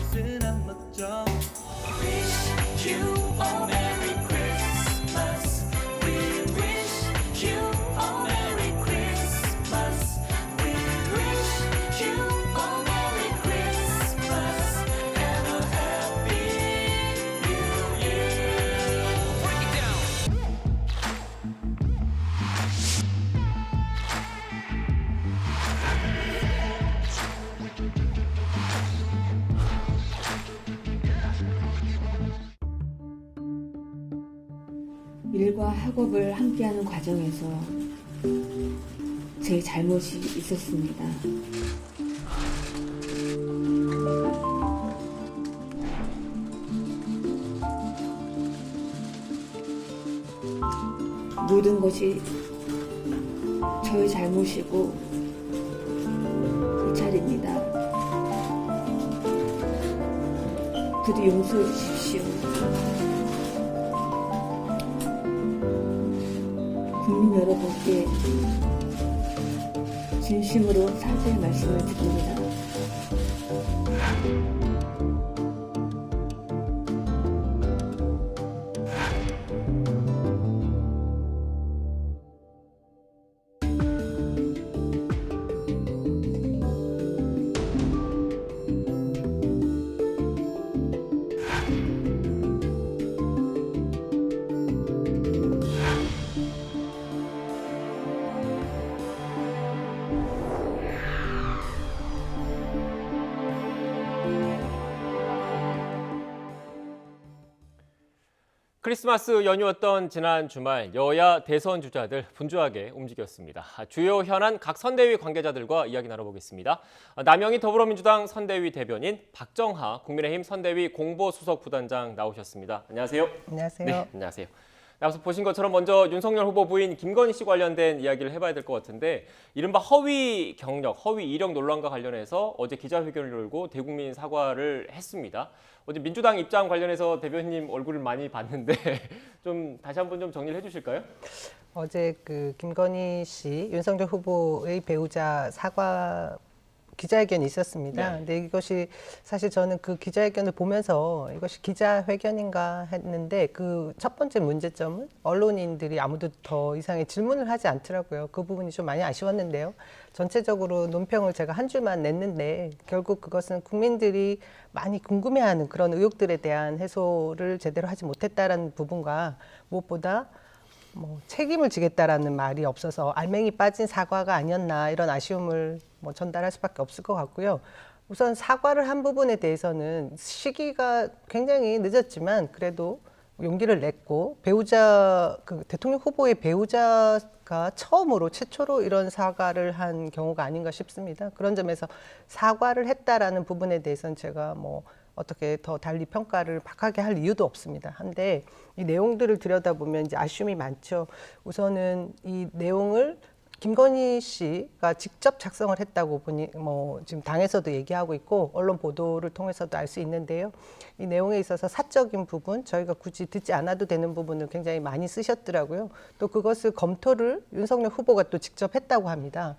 것은 안 맞죠. Wish you a Merry Christmas. We wish you a Merry Christmas. We wish you a Merry Christmas and a Happy New Year. Break it down. 일과 학업을 함께하는 과정에서 제 잘못이 있었습니다. 모든 것이 저의 잘못이고 일찰입니다. 부디 용서해 주십시오. 국민 여러분께 진심으로 사죄의 말씀을 드립니다. 크리스마스 연휴였던 지난 주말 여야 대선 주자들 분주하게 움직였습니다. 주요 현안 각 선대위 관계자들과 이야기 나눠보겠습니다. 남영희 더불어민주당 선대위 대변인, 박정하 국민의힘 선대위 공보수석 부단장 나오셨습니다. 안녕하세요. 안녕하세요. 네, 안녕하세요. 앞서 보신 것처럼 먼저 윤석열 후보 부인 김건희 씨 관련된 이야기를 해봐야 될 것 같은데, 이른바 허위 경력, 허위 이력 논란과 관련해서 어제 기자회견을 열고 대국민 사과를 했습니다. 어제 민주당 입장 관련해서 대변인님 얼굴을 많이 봤는데 좀 다시 한번 좀 정리를 해주실까요? 어제 그 김건희 씨, 윤석열 후보의 배우자 사과 기자회견이 있었습니다. 네. 근데 이것이 사실 저는 그 기자회견을 보면서 이것이 기자회견인가 했는데 그 첫 번째 문제점은 언론인들이 아무도 더 이상의 질문을 하지 않더라고요. 그 부분이 좀 많이 아쉬웠는데요. 전체적으로 논평을 제가 한 줄만 냈는데 결국 그것은 국민들이 많이 궁금해하는 그런 의혹들에 대한 해소를 제대로 하지 못했다라는 부분과 무엇보다 책임을 지겠다라는 말이 없어서 알맹이 빠진 사과가 아니었나 이런 아쉬움을 전달할 수밖에 없을 것 같고요. 우선 사과를 한 부분에 대해서는 시기가 굉장히 늦었지만 그래도 용기를 냈고 배우자 그 대통령 후보의 배우자가 최초로 이런 사과를 한 경우가 아닌가 싶습니다. 그런 점에서 사과를 했다라는 부분에 대해서는 제가 어떻게 더 달리 평가를 박하게 할 이유도 없습니다. 한데 이 내용들을 들여다보면 이제 아쉬움이 많죠. 우선은 이 내용을 김건희 씨가 직접 작성을 했다고 보니 지금 당에서도 얘기하고 있고 언론 보도를 통해서도 알 수 있는데요. 이 내용에 있어서 사적인 부분, 저희가 굳이 듣지 않아도 되는 부분을 굉장히 많이 쓰셨더라고요. 또 그것을 검토를 윤석열 후보가 또 직접 했다고 합니다.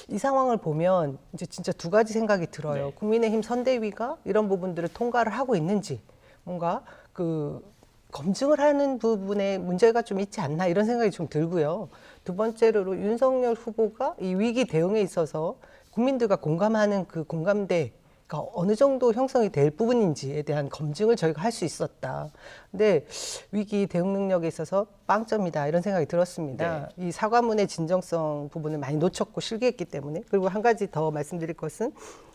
이 상황을 보면 이제 진짜 두 가지 생각이 들어요. 네. 국민의힘 선대위가 이런 부분들을 통과를 하고 있는지 뭔가 검증을 하는 부분에 문제가 좀 있지 않나 이런 생각이 좀 들고요. 두 번째로 윤석열 후보가 이 위기 대응에 있어서 국민들과 공감하는 그 공감대가 어느 정도 형성이 될 부분인지에 대한 검증을 저희가 할 수 있었다. 근데 위기 대응 능력에 있어서 빵점이다 이런 생각이 들었습니다. 이 사과문의 진정성 부분을 많이 놓쳤고 실기했기 때문에. 그리고 한 가지 더 말씀드릴 것은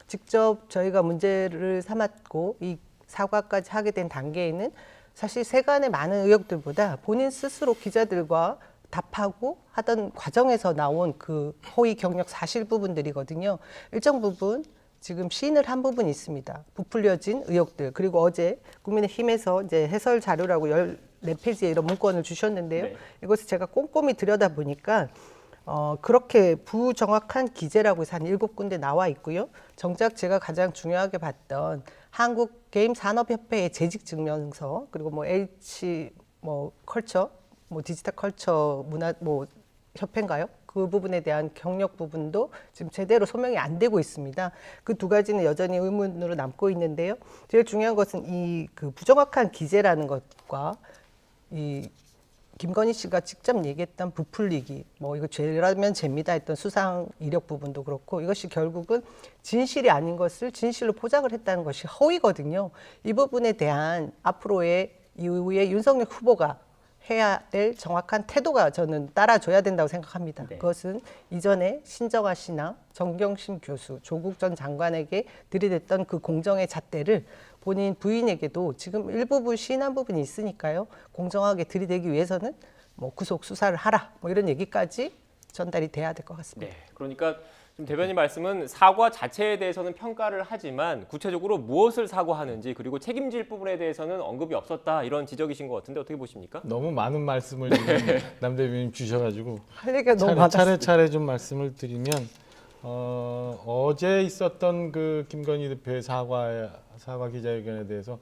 직접 저희가 문제를 삼았고 이 사과까지 하게 된 단계에는 사실 세간의 많은 의혹들보다 본인 스스로 기자들과 답하고 하던 과정에서 나온 그 허위 경력 사실 부분들이거든요. 일정 부분 지금 시인을 한 부분이 있습니다. 부풀려진 의혹들. 그리고 어제 국민의힘에서 이제 해설 자료라고 14페이지에 이런 문건을 주셨는데요. 네. 이것을 제가 꼼꼼히 들여다보니까 그렇게 부정확한 기재라고 해서 한 7군데 나와 있고요. 정작 제가 가장 중요하게 봤던 한국게임산업협회의 재직증명서, 그리고 H 컬처, 디지털 컬처 문화 협회인가요? 그 부분에 대한 경력 부분도 지금 제대로 소명이 안 되고 있습니다. 그 두 가지는 여전히 의문으로 남고 있는데요. 제일 중요한 것은 이 그 부정확한 기재라는 것과 이 김건희 씨가 직접 얘기했던 부풀리기, 뭐 이거 죄라면 죄입니다 했던 수상 이력 부분도 그렇고 이것이 결국은 진실이 아닌 것을 진실로 포장을 했다는 것이 허위거든요. 이 부분에 대한 앞으로의 이후에 윤석열 후보가 해야 될 정확한 태도가 저는 따라줘야 된다고 생각합니다. 네. 그것은 이전에 신정아 씨나 정경심 교수, 조국 전 장관에게 들이댔던 그 공정의 잣대를 본인 부인에게도 지금 일부분 시인한 부분이 있으니까요. 공정하게 들이대기 위해서는 뭐 구속 수사를 하라 뭐 이런 얘기까지 전달이 돼야 될 것 같습니다. 네, 그러니까 지금 대변인 말씀은 사과 자체에 대해서는 평가를 하지만 구체적으로 무엇을 사과하는지 그리고 책임질 부분에 대해서는 언급이 없었다 이런 지적이신 것 같은데 어떻게 보십니까? 너무 많은 말씀을 지금 남 대변인 주셔가지고 할 얘기가 너무 많았습니다. 차례차례 좀 말씀을 드리면 어제 있었던 그 김건희 대표의 사과 기자회견에 대해서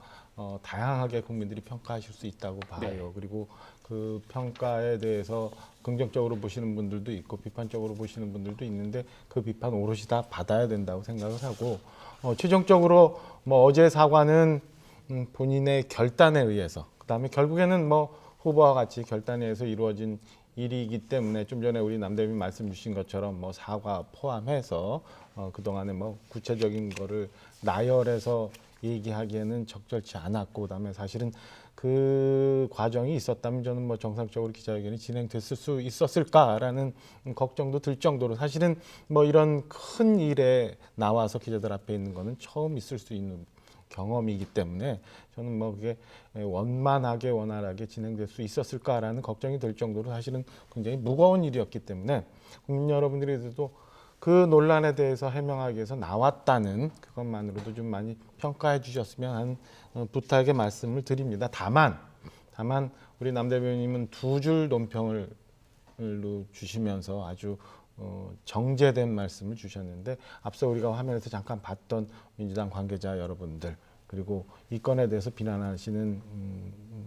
다양하게 국민들이 평가하실 수 있다고 봐요. 네. 그리고 그 평가에 대해서 긍정적으로 보시는 분들도 있고 비판적으로 보시는 분들도 있는데 그 비판 오롯이 다 받아야 된다고 생각을 하고 최종적으로 뭐 어제 사과는 본인의 결단에 의해서 그다음에 결국에는 뭐 후보와 같이 결단에 의해서 이루어진 일이기 때문에 좀 전에 우리 남 대변인 말씀 주신 것처럼 뭐 사과 포함해서 그동안에 뭐 구체적인 거를 나열해서 얘기하기에는 적절치 않았고 그다음에 사실은 그 과정이 있었다면 저는 뭐 정상적으로 기자회견이 진행됐을 수 있었을까라는 걱정도 들 정도로 사실은 뭐 이런 큰 일에 나와서 기자들 앞에 있는 거는 처음 있을 수 있는 경험이기 때문에 저는 뭐 그게 원만하게 원활하게 진행될 수 있었을까라는 걱정이 들 정도로 사실은 굉장히 무거운 일이었기 때문에 국민 여러분들에게도 그 논란에 대해서 해명하기 위해서 나왔다는 그것만으로도 좀 많이 평가해 주셨으면 하는 부탁의 말씀을 드립니다. 다만 우리 남 대변인은 두 줄 논평을 주시면서 아주 정제된 말씀을 주셨는데 앞서 우리가 화면에서 잠깐 봤던 민주당 관계자 여러분들 그리고 이 건에 대해서 비난하시는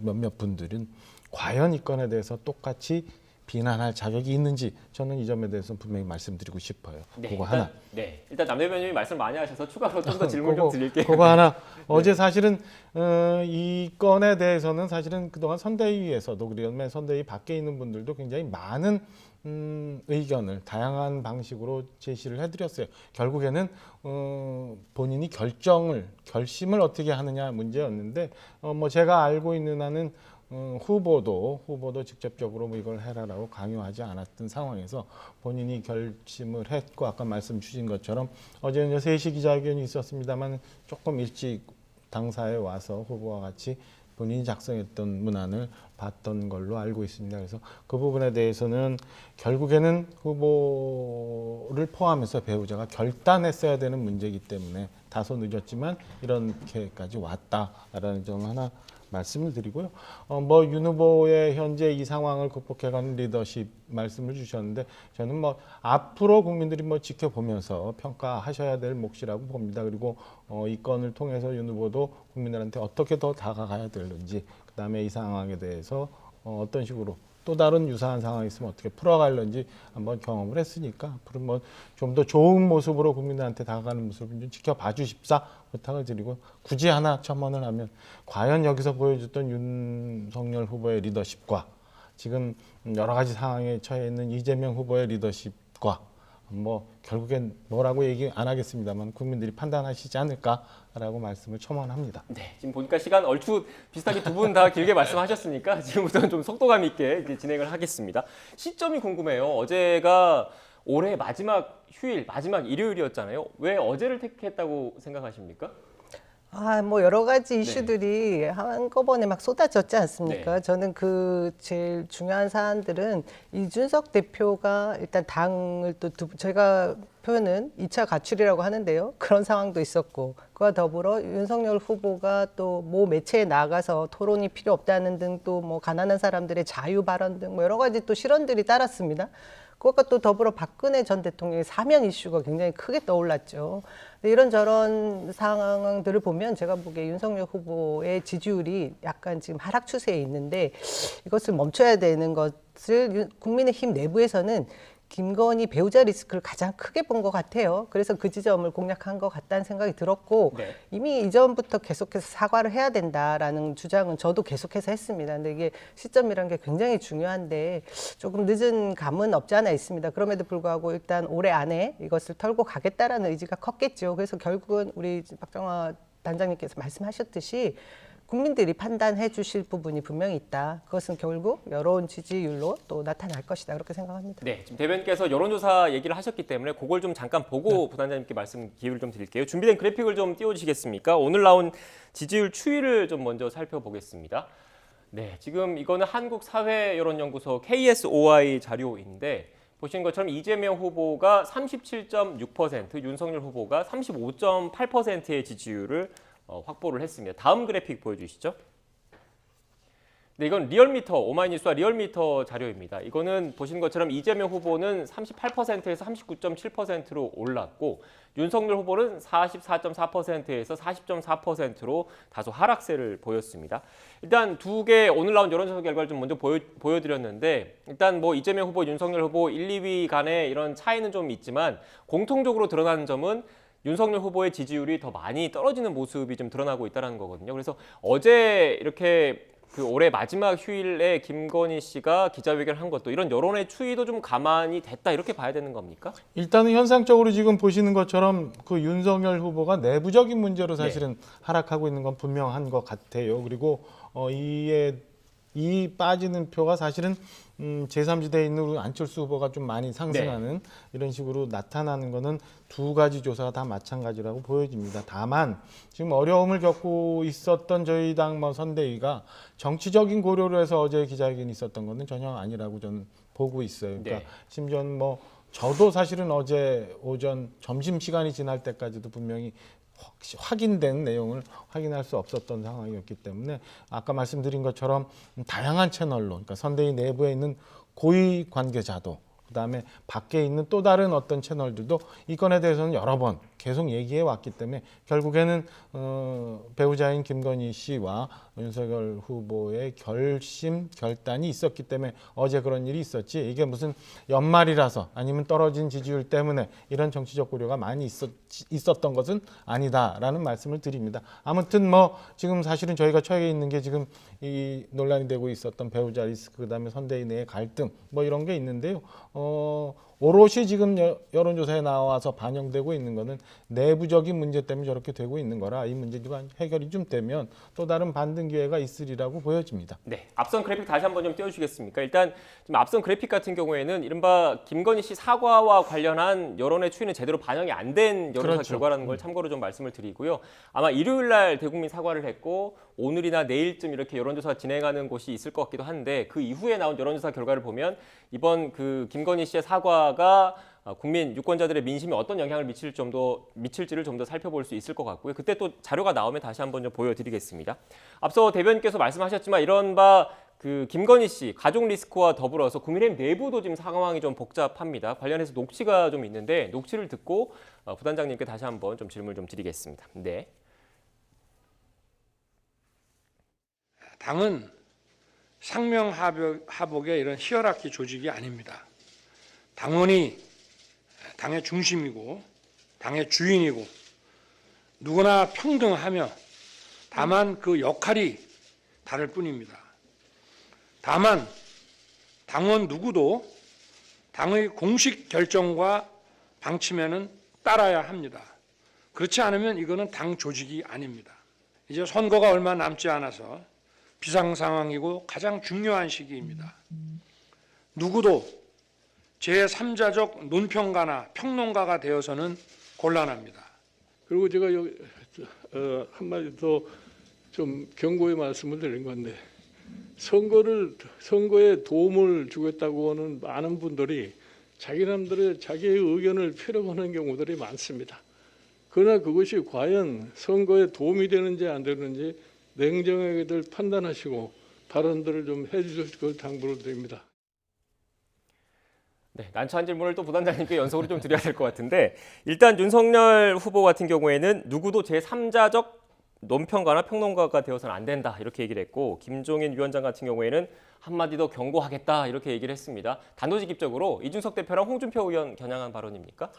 몇몇 분들은 과연 이 건에 대해서 똑같이 비난할 자격이 있는지 저는 이 점에 대해서는 분명히 말씀드리고 싶어요. 그거 하나. 네, 일단 남 대변인이 말씀 많이 하셔서 추가로 좀 더 질문 좀 드릴게요. 그거 하나. 어제 사실은 이 건에 대해서는 사실은 그동안 선대위에서도 그러면 선대위 밖에 있는 분들도 굉장히 많은 의견을 다양한 방식으로 제시를 해드렸어요. 결국에는 본인이 결심을 어떻게 하느냐 문제였는데 뭐 제가 알고 있는 한은 후보도 직접적으로 뭐 이걸 해라라고 강요하지 않았던 상황에서 본인이 결심을 했고 아까 말씀 주신 것처럼 어제는 3시 기자회견이 있었습니다만 조금 일찍 당사에 와서 후보와 같이 본인이 작성했던 문안을 봤던 걸로 알고 있습니다. 그래서 그 부분에 대해서는 결국에는 후보를 포함해서 배우자가 결단했어야 되는 문제이기 때문에 다소 늦었지만 이렇게까지 왔다라는 점 하나 말씀을 드리고요. 뭐 윤 후보의 현재 이 상황을 극복해가는 리더십 말씀을 주셨는데 저는 뭐 앞으로 국민들이 뭐 지켜보면서 평가하셔야 될 몫이라고 봅니다. 그리고 이 건을 통해서 윤 후보도 국민들한테 어떻게 더 다가가야 되는지 그다음에 이 상황에 대해서 어떤 식으로 또 다른 유사한 상황이 있으면 어떻게 풀어갈는지 한번 경험을 했으니까 앞으로 뭐 좀 더 좋은 모습으로 국민들한테 다가가는 모습을 좀 지켜봐 주십사 부탁을 드리고 굳이 하나 첨언을 하면 과연 여기서 보여줬던 윤석열 후보의 리더십과 지금 여러 가지 상황에 처해 있는 이재명 후보의 리더십과 뭐 결국엔 뭐라고 얘기 안 하겠습니다만 국민들이 판단하시지 않을까라고 말씀을 첨언합니다. 네, 지금 보니까 시간 얼추 비슷하게 두 분 다 길게 말씀하셨으니까 지금부터는 좀 속도감 있게 이제 진행을 하겠습니다. 시점이 궁금해요. 어제가 올해 마지막 휴일, 마지막 일요일이었잖아요. 왜 어제를 택했다고 생각하십니까? 뭐 여러 가지 이슈들이 한꺼번에 막 쏟아졌지 않습니까? 네. 저는 그 제일 중요한 사안들은 이준석 대표가 일단 당을 또 제가 표현은 2차 가출이라고 하는데요. 그런 상황도 있었고 그와 더불어 윤석열 후보가 또 모 매체에 나가서 토론이 필요 없다는 등 또 뭐 가난한 사람들의 자유 발언 등 뭐 여러 가지 또 실언들이 따랐습니다. 그것과 또 더불어 박근혜 전 대통령의 사면 이슈가 굉장히 크게 떠올랐죠. 이런저런 상황들을 보면 제가 보기에 윤석열 후보의 지지율이 약간 지금 하락 추세에 있는데 이것을 멈춰야 되는 것을 국민의힘 내부에서는 김건희 배우자 리스크를 가장 크게 본 것 같아요. 그래서 그 지점을 공략한 것 같다는 생각이 들었고 네. 이미 이전부터 계속해서 사과를 해야 된다라는 주장은 저도 계속해서 했습니다. 근데 이게 시점이라는 게 굉장히 중요한데 조금 늦은 감은 없지 않아 있습니다. 그럼에도 불구하고 일단 올해 안에 이것을 털고 가겠다라는 의지가 컸겠죠. 그래서 결국은 우리 박정화 단장님께서 말씀하셨듯이 국민들이 판단해 주실 부분이 분명히 있다. 그것은 결국 여론 지지율로 또 나타날 것이다. 그렇게 생각합니다. 네, 지금 대변인께서 여론조사 얘기를 하셨기 때문에 그걸 좀 잠깐 보고 부단장님께 말씀 기회를 좀 드릴게요. 준비된 그래픽을 좀 띄워주시겠습니까? 오늘 나온 지지율 추이를 좀 먼저 살펴보겠습니다. 네, 지금 이거는 한국사회여론연구소 KSOI 자료인데 보신 것처럼 이재명 후보가 37.6%, 윤석열 후보가 35.8%의 지지율을 확보를 했습니다. 다음 그래픽 보여주시죠. 네, 이건 리얼미터, 오마이뉴스와 리얼미터 자료입니다. 이거는 보시는 것처럼 이재명 후보는 38%에서 39.7%로 올랐고 윤석열 후보는 44.4%에서 40.4%로 다소 하락세를 보였습니다. 일단 두 개 오늘 나온 여론조사 결과를 좀 먼저 보여드렸는데 일단 뭐 이재명 후보, 윤석열 후보 1, 2위 간의 이런 차이는 좀 있지만 공통적으로 드러나는 점은 윤석열 후보의 지지율이 더 많이 떨어지는 모습이 좀 드러나고 있다는 거거든요. 그래서 어제 이렇게 그 올해 마지막 휴일에 김건희 씨가 기자회견을 한 것도 이런 여론의 추이도 좀 가만히 됐다 이렇게 봐야 되는 겁니까? 일단은 현상적으로 지금 보시는 것처럼 그 윤석열 후보가 내부적인 문제로 사실은 하락하고 있는 건 분명한 것 같아요. 그리고 이 빠지는 표가 사실은 제3지대에 있는 우리 안철수 후보가 좀 많이 상승하는 이런 식으로 나타나는 거는 두 가지 조사가 다 마찬가지라고 보여집니다. 다만 지금 어려움을 겪고 있었던 저희 당 선대위가 정치적인 고려로 해서 어제 기자회견이 있었던 거는 전혀 아니라고 저는 보고 있어요. 그러니까 심지어 뭐 저도 사실은 어제 오전 점심시간이 지날 때까지도 분명히 확인된 내용을 확인할 수 없었던 상황이었기 때문에 아까 말씀드린 것처럼 다양한 채널로 그러니까 선대위 내부에 있는 고위 관계자도 그다음에 밖에 있는 또 다른 어떤 채널들도 이 건에 대해서는 여러 번 계속 얘기해 왔기 때문에 결국에는 배우자인 김건희 씨와 윤석열 후보의 결단이 있었기 때문에 어제 그런 일이 있었지 이게 무슨 연말이라서 아니면 떨어진 지지율 때문에 이런 정치적 고려가 많이 있었던 것은 아니다라는 말씀을 드립니다. 아무튼 뭐 지금 사실은 저희가 처해 있는 게 지금 이 논란이 되고 있었던 배우자 리스크 그다음에 선대위 내의 갈등 뭐 이런 게 있는데요. 오롯이 지금 여론조사에 나와서 반영되고 있는 거는 내부적인 문제 때문에 저렇게 되고 있는 거라 이 문제가 해결이 좀 되면 또 다른 반등 기회가 있으리라고 보여집니다. 네, 앞선 그래픽 다시 한번 좀 띄워주시겠습니까? 일단 지금 앞선 그래픽 같은 경우에는 이른바 김건희 씨 사과와 관련한 여론의 추이는 제대로 반영이 안 된 여론조사 그렇죠. 결과라는 걸 참고로 좀 말씀을 드리고요. 아마 일요일 날 대국민 사과를 했고 오늘이나 내일쯤 이렇게 여론조사 진행하는 곳이 있을 것 같기도 한데 그 이후에 나온 여론조사 결과를 보면 이번 그 김건희 씨의 사과가 국민 유권자들의 민심에 어떤 영향을 미칠지를 좀 더 살펴볼 수 있을 것 같고요. 그때 또 자료가 나오면 다시 한번 좀 보여드리겠습니다. 앞서 대변인께서 말씀하셨지만 이런 그 김건희 씨 가족 리스크와 더불어서 국민의힘 내부도 지금 상황이 좀 복잡합니다. 관련해서 녹취가 좀 있는데 녹취를 듣고 부단장님께 다시 한번 좀 질문을 좀 드리겠습니다. 네. 당은 상명하복의 이런 히어라키 조직이 아닙니다. 당원이 당의 중심이고 당의 주인이고 누구나 평등하며 다만 그 역할이 다를 뿐입니다. 다만 당원 누구도 당의 공식 결정과 방침에는 따라야 합니다. 그렇지 않으면 이거는 당 조직이 아닙니다. 이제 선거가 얼마 남지 않아서 비상 상황이고 가장 중요한 시기입니다. 누구도 제3자적 논평가나 평론가가 되어서는 곤란합니다. 그리고 제가 여기 한마디 더 좀 경고의 말씀을 드린 건데 선거에 도움을 주겠다고 하는 많은 분들이 자기의 의견을 표력하는 경우들이 많습니다. 그러나 그것이 과연 선거에 도움이 되는지 안 되는지 냉정하게들 판단하시고 발언들을 좀 해주실 걸 당부를 드립니다. 네, 난처한 질문을 또 부단장님께 연속으로 좀 드려야 될 것 같은데 일단 윤석열 후보 같은 경우에는 누구도 제3자적 논평가나 평론가가 되어서는 안 된다 이렇게 얘기를 했고 김종인 위원장 같은 경우에는 한마디 더 경고하겠다 이렇게 얘기를 했습니다. 단도직입적으로 이준석 대표랑 홍준표 의원 겨냥한 발언입니까?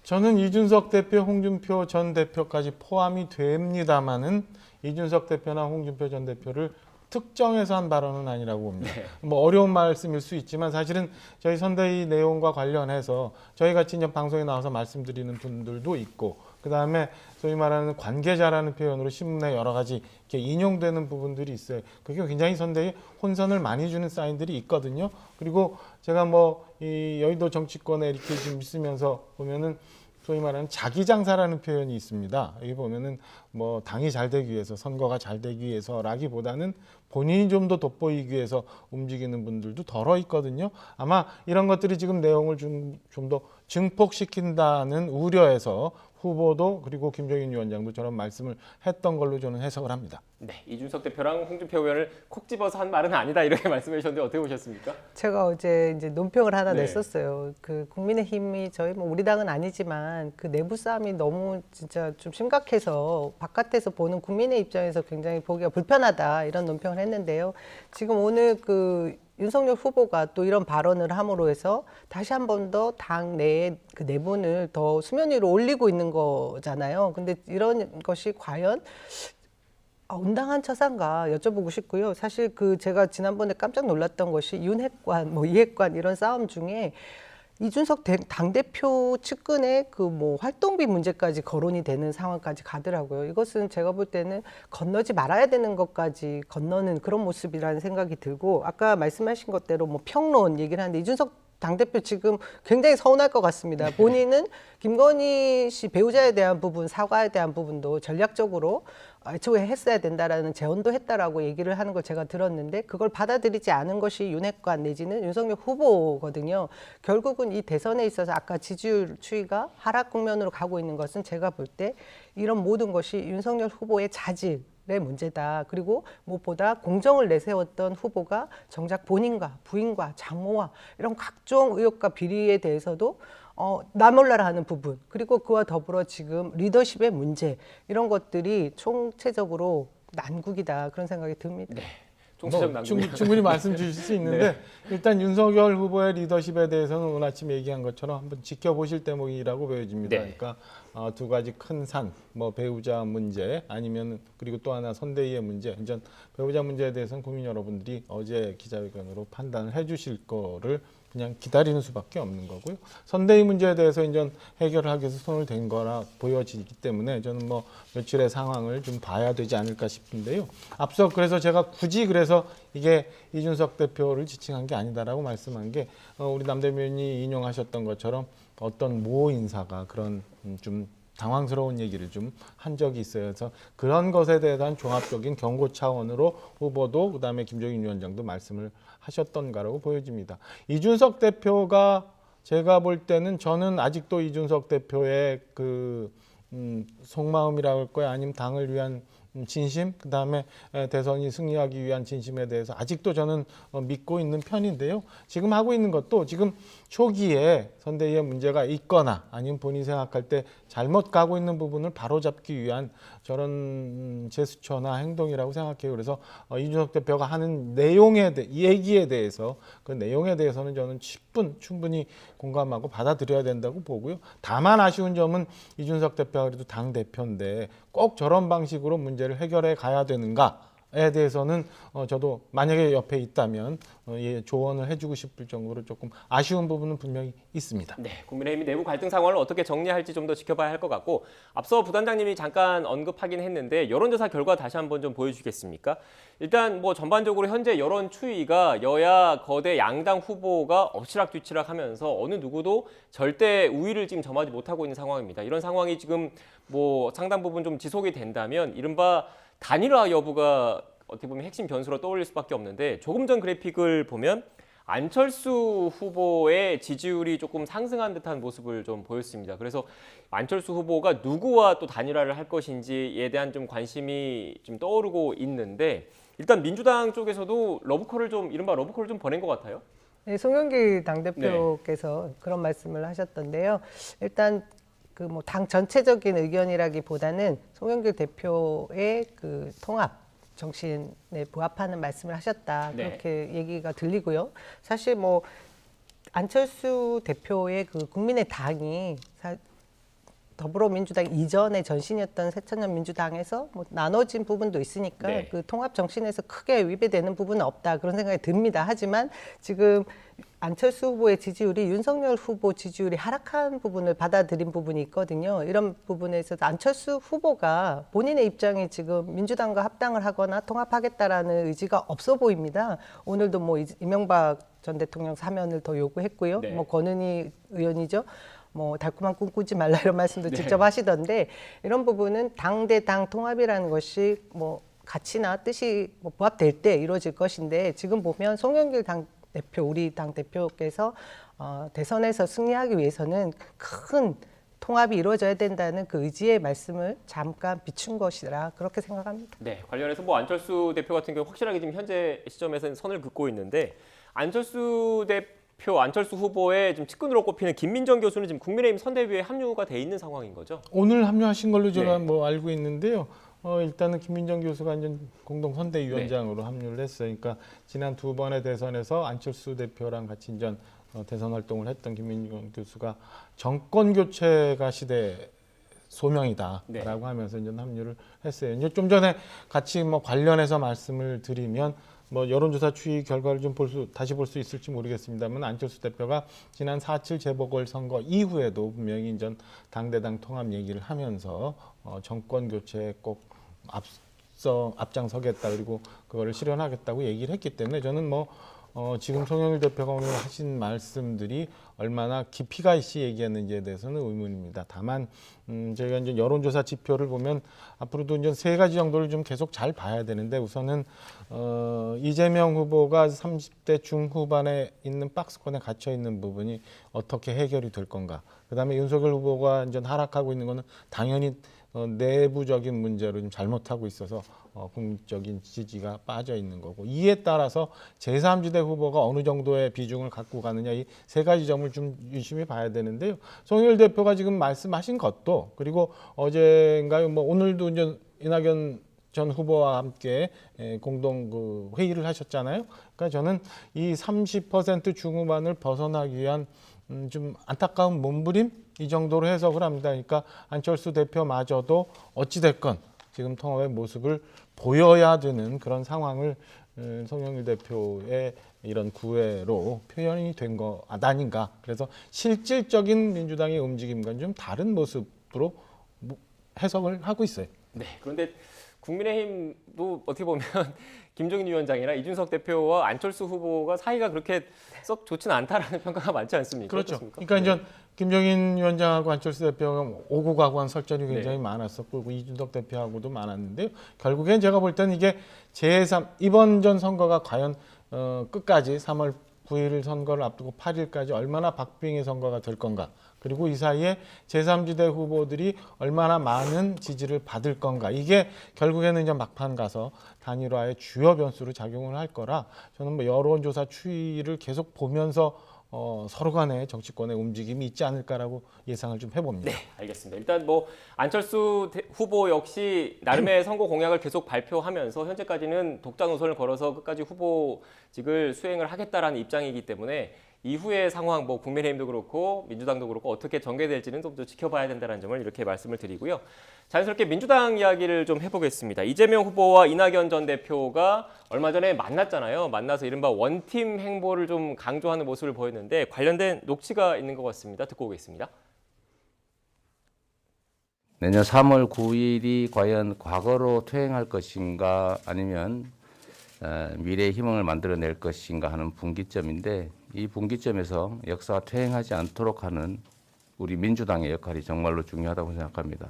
저는 이준석 대표, 홍준표 전 대표까지 포함이 됩니다만은 이준석 대표나 홍준표 전 대표를 특정해서 한 발언은 아니라고 봅니다. 뭐 어려운 말씀일 수 있지만 사실은 저희 선대위 내용과 관련해서 저희 같이 이제 방송에 나와서 말씀드리는 분들도 있고 그다음에 소위 말하는 관계자라는 표현으로 신문에 여러 가지 이렇게 인용되는 부분들이 있어요. 그게 굉장히 선대위 혼선을 많이 주는 사인들이 있거든요. 그리고 제가 뭐 이 여의도 정치권에 이렇게 좀 있으면서 보면은 소위 말하는 자기 장사라는 표현이 있습니다. 여기 보면은 뭐 당이 잘 되기 위해서 선거가 잘 되기 위해서라기보다는 본인이 좀 더 돋보이기 위해서 움직이는 분들도 덜어 있거든요. 아마 이런 것들이 지금 내용을 좀 더 증폭시킨다는 우려에서 후보도 그리고 김종인 위원장도 저런 말씀을 했던 걸로 저는 해석을 합니다. 네, 이준석 대표랑 홍준표 의원을 콕 집어서 한 말은 아니다 이렇게 말씀해 주셨는데 어떻게 보셨습니까? 제가 어제 이제 논평을 하나 네. 냈었어요. 그 국민의힘이 저희 뭐 우리 당은 아니지만 그 내부 싸움이 너무 진짜 좀 심각해서 바깥에서 보는 국민의 입장에서 굉장히 보기가 불편하다 이런 논평을 했는데요. 지금 오늘 그 윤석열 후보가 또 이런 발언을 함으로 해서 다시 한 번 더 당 내의 그 내분을 더 수면 위로 올리고 있는 거잖아요. 근데 이런 것이 과연 온당한 처사인가 여쭤보고 싶고요. 사실 그 제가 지난번에 깜짝 놀랐던 것이 윤핵관, 뭐 이핵관 이런 싸움 중에 이준석 당대표 측근의 그 뭐 활동비 문제까지 거론이 되는 상황까지 가더라고요. 이것은 제가 볼 때는 건너지 말아야 되는 것까지 건너는 그런 모습이라는 생각이 들고 아까 말씀하신 것대로 뭐 평론 얘기를 하는데 이준석 당대표 지금 굉장히 서운할 것 같습니다. 본인은 김건희 씨 배우자에 대한 부분, 사과에 대한 부분도 전략적으로 애초에 했어야 된다라는 제언도 했다라고 얘기를 하는 걸 제가 들었는데 그걸 받아들이지 않은 것이 윤핵관 내지는 윤석열 후보거든요. 결국은 이 대선에 있어서 아까 지지율 추이가 하락 국면으로 가고 있는 것은 제가 볼 때 이런 모든 것이 윤석열 후보의 자질 의 문제다. 그리고 무엇보다 공정을 내세웠던 후보가 정작 본인과 부인과 장모와 이런 각종 의혹과 비리에 대해서도 나몰라라 하는 부분 그리고 그와 더불어 지금 리더십의 문제 이런 것들이 총체적으로 난국이다 그런 생각이 듭니다. 네, 총체적 난국이요. 충분히 말씀 주실 수 있는데 일단 윤석열 후보의 리더십에 대해서는 오늘 아침 얘기한 것처럼 한번 지켜보실 대목이라고 보여집니다. 네. 그러니까 두 가지 큰 산, 뭐 배우자 문제 아니면 그리고 또 하나 선대위의 문제. 이제 배우자 문제에 대해서는 국민 여러분들이 어제 기자회견으로 판단을 해주실 거를 그냥 기다리는 수밖에 없는 거고요. 선대위 문제에 대해서 이제 해결을 하기 위해서 손을 댄 거라 보여지기 때문에 저는 뭐 며칠의 상황을 좀 봐야 되지 않을까 싶은데요. 앞서 그래서 제가 굳이 그래서 이게 이준석 대표를 지칭한 게 아니다라고 말씀한 게 우리 남대변인이 인용하셨던 것처럼 어떤 모 인사가 그런 좀 당황스러운 얘기를 좀 한 적이 있어요. 그래서 그런 것에 대한 종합적인 경고 차원으로 후보도 그다음에 김종인 위원장도 말씀을 하셨던가라고 보여집니다. 이준석 대표가 제가 볼 때는 저는 아직도 이준석 대표의 그 속마음이라고 할 거야 아니면 당을 위한 진심, 그다음에 대선이 승리하기 위한 진심에 대해서 아직도 저는 믿고 있는 편인데요. 지금 하고 있는 것도 지금 초기에 선대위에 문제가 있거나 아니면 본인이 생각할 때 잘못 가고 있는 부분을 바로잡기 위한 저런 제스처나 행동이라고 생각해요. 그래서 이준석 대표가 하는 얘기에 대해서 그 내용에 대해서는 저는 10분 충분히 공감하고 받아들여야 된다고 보고요. 다만 아쉬운 점은 이준석 대표가 그래도 당 대표인데 꼭 저런 방식으로 문제를 해결해 가야 되는가에 대해서는 저도 만약에 옆에 있다면 조언을 해주고 싶을 정도로 조금 아쉬운 부분은 분명히 있습니다. 네, 국민의힘이 내부 갈등 상황을 어떻게 정리할지 좀 더 지켜봐야 할 것 같고 앞서 부단장님이 잠깐 언급하긴 했는데 여론조사 결과 다시 한번 좀 보여주시겠습니까? 일단 뭐 전반적으로 현재 여론 추이가 여야 거대 양당 후보가 엎치락뒤치락 하면서 어느 누구도 절대 우위를 지금 점하지 못하고 있는 상황입니다. 이런 상황이 지금 뭐 상당 부분 좀 지속이 된다면 이른바 단일화 여부가 어떻게 보면 핵심 변수로 떠올릴 수밖에 없는데 조금 전 그래픽을 보면 안철수 후보의 지지율이 조금 상승한 듯한 모습을 좀 보였습니다. 그래서 안철수 후보가 누구와 또 단일화를 할 것인지에 대한 좀 관심이 좀 떠오르고 있는데 일단 민주당 쪽에서도 이른바 러브콜을 좀 보낸 것 같아요. 네, 송영길 당대표께서 그런 말씀을 하셨던데요. 일단 그 뭐 당 전체적인 의견이라기보다는 송영길 대표의 그 통합 정신에 부합하는 말씀을 하셨다. 네. 그렇게 얘기가 들리고요. 사실 뭐 안철수 대표의 그 국민의당이 더불어민주당 이전의 전신이었던 새천년민주당에서 뭐 나눠진 부분도 있으니까 네. 그 통합 정신에서 크게 위배되는 부분은 없다 그런 생각이 듭니다. 하지만 지금 안철수 후보의 지지율이 윤석열 후보 지지율이 하락한 부분을 받아들인 부분이 있거든요. 이런 부분에 있어서 안철수 후보가 본인의 입장이 지금 민주당과 합당을 하거나 통합하겠다라는 의지가 없어 보입니다. 오늘도 뭐 이명박 전 대통령 사면을 더 요구했고요. 네. 뭐 권은희 의원이죠. 뭐 달콤한 꿈 꾸지 말라 이런 말씀도 네. 직접 하시던데 이런 부분은 당 대 당 통합이라는 것이 뭐 가치나 뜻이 뭐 부합될 때 이루어질 것인데 지금 보면 송영길 당 대표 우리 당 대표께서 대선에서 승리하기 위해서는 큰 통합이 이루어져야 된다는 그 의지의 말씀을 잠깐 비춘 것이라 그렇게 생각합니다. 네, 관련해서 뭐 안철수 대표 같은 경우 확실하게 지금 현재 시점에서는 선을 긋고 있는데 안철수 후보의 지금 측근으로 꼽히는 김민정 교수는 지금 국민의힘 선대위에 합류가 돼 있는 상황인 거죠? 오늘 합류하신 걸로 제가 네. 뭐 알고 있는데요. 일단은 김민정 교수가 이제 공동 선대위원장으로 합류를 했어요. 그러니까 지난 두 번의 대선에서 안철수 대표랑 같이 이제 대선 활동을 했던 김민정 교수가 정권 교체가 시대 소명이다라고 네. 하면서 이제 합류를 했어요. 이제 좀 전에 같이 뭐 관련해서 말씀을 드리면 뭐 여론조사 추이 결과를 좀 다시 볼 수 있을지 모르겠습니다만 안철수 대표가 지난 4.7 재보궐선거 이후에도 분명히 이제 당대당 통합 얘기를 하면서 정권 교체에 꼭 앞장서겠다 그리고 그거를 실현하겠다고 얘기를 했기 때문에 저는 뭐 지금 송영길 대표가 오늘 하신 말씀들이 얼마나 깊이가 있이 얘기했는지에 대해서는 의문입니다. 다만 저희가 이제 여론조사 지표를 보면 앞으로도 이제 세 가지 정도를 좀 계속 잘 봐야 되는데 우선은 이재명 후보가 30대 중후반에 있는 박스권에 갇혀 있는 부분이 어떻게 해결이 될 건가. 그다음에 윤석열 후보가 이제 하락하고 있는 거는 당연히 내부적인 문제로 좀 잘못하고 있어서 국민적인 지지가 빠져 있는 거고 이에 따라서 제3지대 후보가 어느 정도의 비중을 갖고 가느냐 이 세 가지 점을 좀 유심히 봐야 되는데요. 송영길 대표가 지금 말씀하신 것도 그리고 어제인가요? 뭐 오늘도 이제 이낙연 전 후보와 함께 공동 그 회의를 하셨잖아요. 그러니까 저는 이 30% 중후반을 벗어나기 위한 좀 안타까운 몸부림 이 정도로 해석을 합니다. 그러니까 안철수 대표마저도 어찌됐건 지금 통합의 모습을 보여야 되는 그런 상황을 송영길 대표의 이런 구애로 표현이 된 거 아닌가. 그래서 실질적인 민주당의 움직임과는 좀 다른 모습으로 해석을 하고 있어요. 네, 그런데 국민의힘도 어떻게 보면 김종인 위원장이나 이준석 대표와 안철수 후보가 사이가 그렇게 썩 좋지는 않다라는 평가가 많지 않습니까? 그렇죠. 어떻습니까? 그러니까 이제 김종인 위원장하고 안철수 대표가 오고 가고 한 설전이 굉장히 네. 많았었고 이준석 대표하고도 많았는데요. 결국엔 제가 볼 때는 이게 이번 전 선거가 과연 끝까지 3월 9일 선거를 앞두고 8일까지 얼마나 박빙의 선거가 될 건가. 그리고 이 사이에 제3지대 후보들이 얼마나 많은 지지를 받을 건가. 이게 결국에는 이제 막판 가서 단일화의 주요 변수로 작용을 할 거라 저는 뭐 여론조사 추이를 계속 보면서 서로 간의 정치권의 움직임이 있지 않을까라고 예상을 좀 해봅니다. 네, 알겠습니다. 일단 뭐 안철수 후보 역시 나름의 선거 공약을 계속 발표하면서 현재까지는 독자 노선을 걸어서 끝까지 후보직을 수행을 하겠다라는 입장이기 때문에 이후의 상황, 뭐 국민의힘도 그렇고 민주당도 그렇고 어떻게 전개될지는 좀 더 지켜봐야 된다는 점을 이렇게 말씀을 드리고요. 자연스럽게 민주당 이야기를 좀 해보겠습니다. 이재명 후보와 이낙연 전 대표가 얼마 전에 만났잖아요. 만나서 이른바 원팀 행보를 좀 강조하는 모습을 보였는데 관련된 녹취가 있는 것 같습니다. 듣고 오겠습니다. 내년 3월 9일이 과연 과거로 퇴행할 것인가 아니면 미래의 희망을 만들어낼 것인가 하는 분기점인데 이 분기점에서 역사가 퇴행하지 않도록 하는 우리 민주당의 역할이 정말로 중요하다고 생각합니다.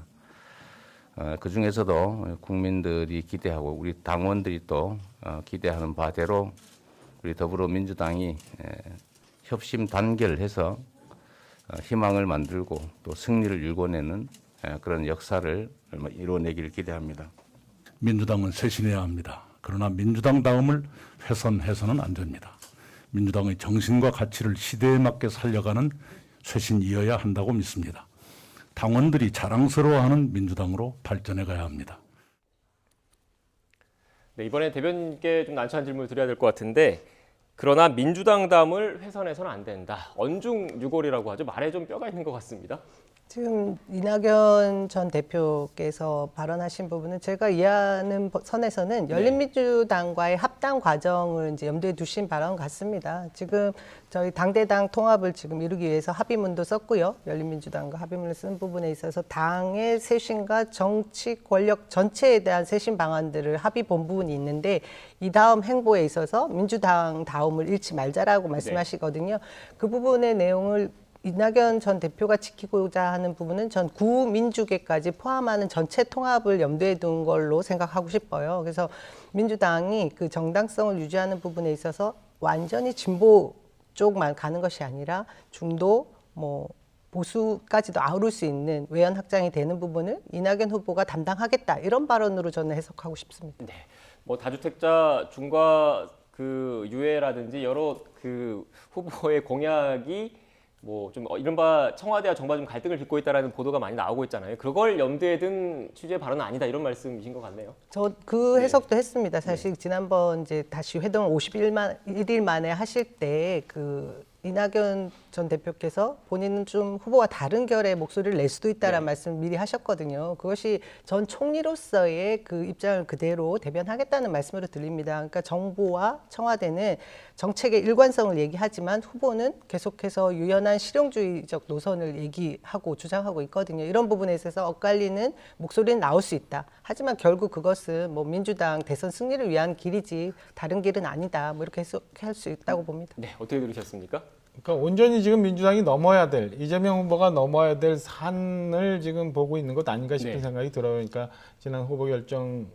그중에서도 국민들이 기대하고 우리 당원들이 또 기대하는 바대로 우리 더불어민주당이 협심 단결을 해서 희망을 만들고 또 승리를 일궈내는 그런 역사를 이루어내기를 기대합니다. 민주당은 쇄신해야 합니다. 그러나 민주당다움을 훼손해서는 안 됩니다. 민주당의 정신과 가치를 시대에 맞게 살려가는 쇄신이어야 한다고 믿습니다. 당원들이 자랑스러워하는 민주당으로 발전해 가야 합니다. 네, 이번에 대변인께 좀 난처한 질문을 드려야 될 것 같은데 그러나 민주당담을 훼손해서는 안 된다. 언중유골이라고 하죠. 말에 좀 뼈가 있는 것 같습니다. 지금 이낙연 전 대표께서 발언하신 부분은 제가 이해하는 선에서는 열린민주당과의 합당 과정을 이제 염두에 두신 발언 같습니다. 지금 저희 당대당 통합을 지금 이루기 위해서 합의문도 썼고요. 열린민주당과 합의문을 쓴 부분에 있어서 당의 쇄신과 정치 권력 전체에 대한 쇄신 방안들을 합의 본 부분이 있는데 이 다음 행보에 있어서 민주당 다음을 잃지 말자라고 말씀하시거든요. 그 부분의 내용을 이낙연 전 대표가 지키고자 하는 부분은 전 구민주계까지 포함하는 전체 통합을 염두에 둔 걸로 생각하고 싶어요. 그래서 민주당이 그 정당성을 유지하는 부분에 있어서 완전히 진보 쪽만 가는 것이 아니라 중도, 보수까지도 아우를 수 있는 외연 확장이 되는 부분을 이낙연 후보가 담당하겠다 이런 발언으로 저는 해석하고 싶습니다. 네, 다주택자 중과 그 유예라든지 여러 그 후보의 공약이 좀 이른바 청와대와 정부가 좀 갈등을 빚고 있다라는 보도가 많이 나오고 있잖아요. 그걸 염두에 든 취지의 발언은 아니다 이런 말씀이신 것 같네요. 저 그 해석도 했습니다. 사실 지난번 이제 다시 회동을 51일 만에 하실 때 그 이낙연 전 대표께서 본인은 좀 후보와 다른 결의 목소리를 낼 수도 있다라는 말씀을 미리 하셨거든요. 그것이 전 총리로서의 그 입장을 그대로 대변하겠다는 말씀으로 들립니다. 그러니까 정부와 청와대는 정책의 일관성을 얘기하지만 후보는 계속해서 유연한 실용주의적 노선을 얘기하고 주장하고 있거든요. 이런 부분에 있어서 엇갈리는 목소리는 나올 수 있다. 하지만 결국 그것은 민주당 대선 승리를 위한 길이지 다른 길은 아니다. 이렇게 해석할 수 있다고 봅니다. 네, 어떻게 들으셨습니까? 그러니까 온전히 지금 민주당이 넘어야 될, 이재명 후보가 넘어야 될 산을 지금 보고 있는 것 아닌가 싶은 생각이 들어요. 그러니까 지난 후보 결정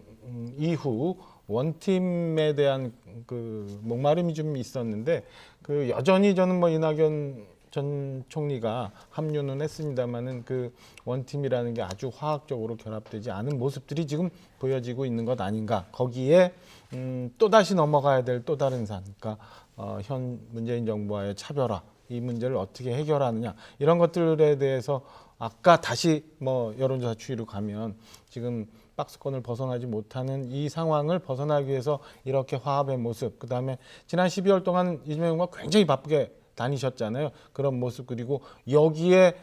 이후 원팀에 대한 그 목마름이 좀 있었는데 그 여전히 저는 이낙연 전 총리가 합류는 했습니다만은 그 원팀이라는 게 아주 화학적으로 결합되지 않은 모습들이 지금 보여지고 있는 것 아닌가. 거기에 또다시 넘어가야 될 또 다른 산, 그러니까 현 문재인 정부와의 차별화, 이 문제를 어떻게 해결하느냐 이런 것들에 대해서 아까 다시 여론조사 추이로 가면 지금 박스권을 벗어나지 못하는 이 상황을 벗어나기 위해서 이렇게 화합의 모습, 그다음에 지난 12월 동안 이재명 후보가 굉장히 바쁘게 다니셨잖아요. 그런 모습, 그리고 여기에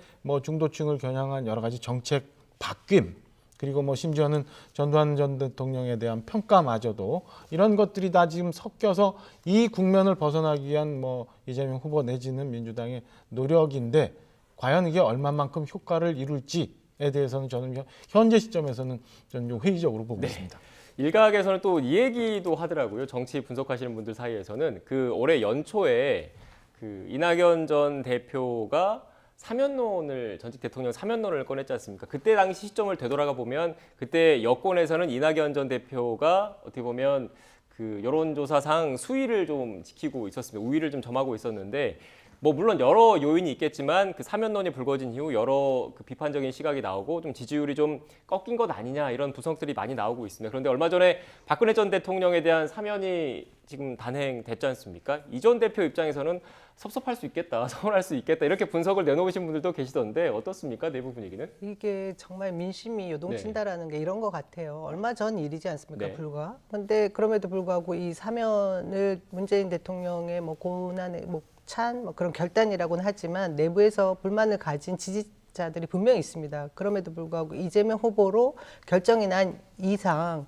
중도층을 겨냥한 여러 가지 정책 바뀜, 그리고 심지어는 전두환 전 대통령에 대한 평가마저도 이런 것들이 다 지금 섞여서 이 국면을 벗어나기 위한 이재명 후보 내지는 민주당의 노력인데 과연 이게 얼마만큼 효과를 이룰지에 대해서는 저는 현재 시점에서는 저는 좀 회의적으로 보고 있습니다. 일각에서는 또 이 얘기도 하더라고요. 정치 분석하시는 분들 사이에서는 그 올해 연초에 그 이낙연 전 대표가 사면론을 전직 대통령 사면론을 꺼냈지 않습니까? 그때 당시 시점을 되돌아가 보면 그때 여권에서는 이낙연 전 대표가 어떻게 보면 그 여론조사상 수위를 좀 지키고 있었습니다. 우위를 좀 점하고 있었는데 물론 여러 요인이 있겠지만 그 사면론이 불거진 이후 여러 그 비판적인 시각이 나오고 좀 지지율이 좀 꺾인 것 아니냐 이런 분석들이 많이 나오고 있습니다. 그런데 얼마 전에 박근혜 전 대통령에 대한 사면이 지금 단행됐지 않습니까? 이 전 대표 입장에서는 섭섭할 수 있겠다, 서운할 수 있겠다 이렇게 분석을 내놓으신 분들도 계시던데 어떻습니까? 내부 분위기는? 이게 정말 민심이 요동친다라는 게 이런 것 같아요. 얼마 전 일이지 않습니까? 불과. 그런데 그럼에도 불구하고 이 사면을 문재인 대통령의 고난의 찬 그런 결단이라고는 하지만 내부에서 불만을 가진 지지자들이 분명히 있습니다. 그럼에도 불구하고 이재명 후보로 결정이 난 이상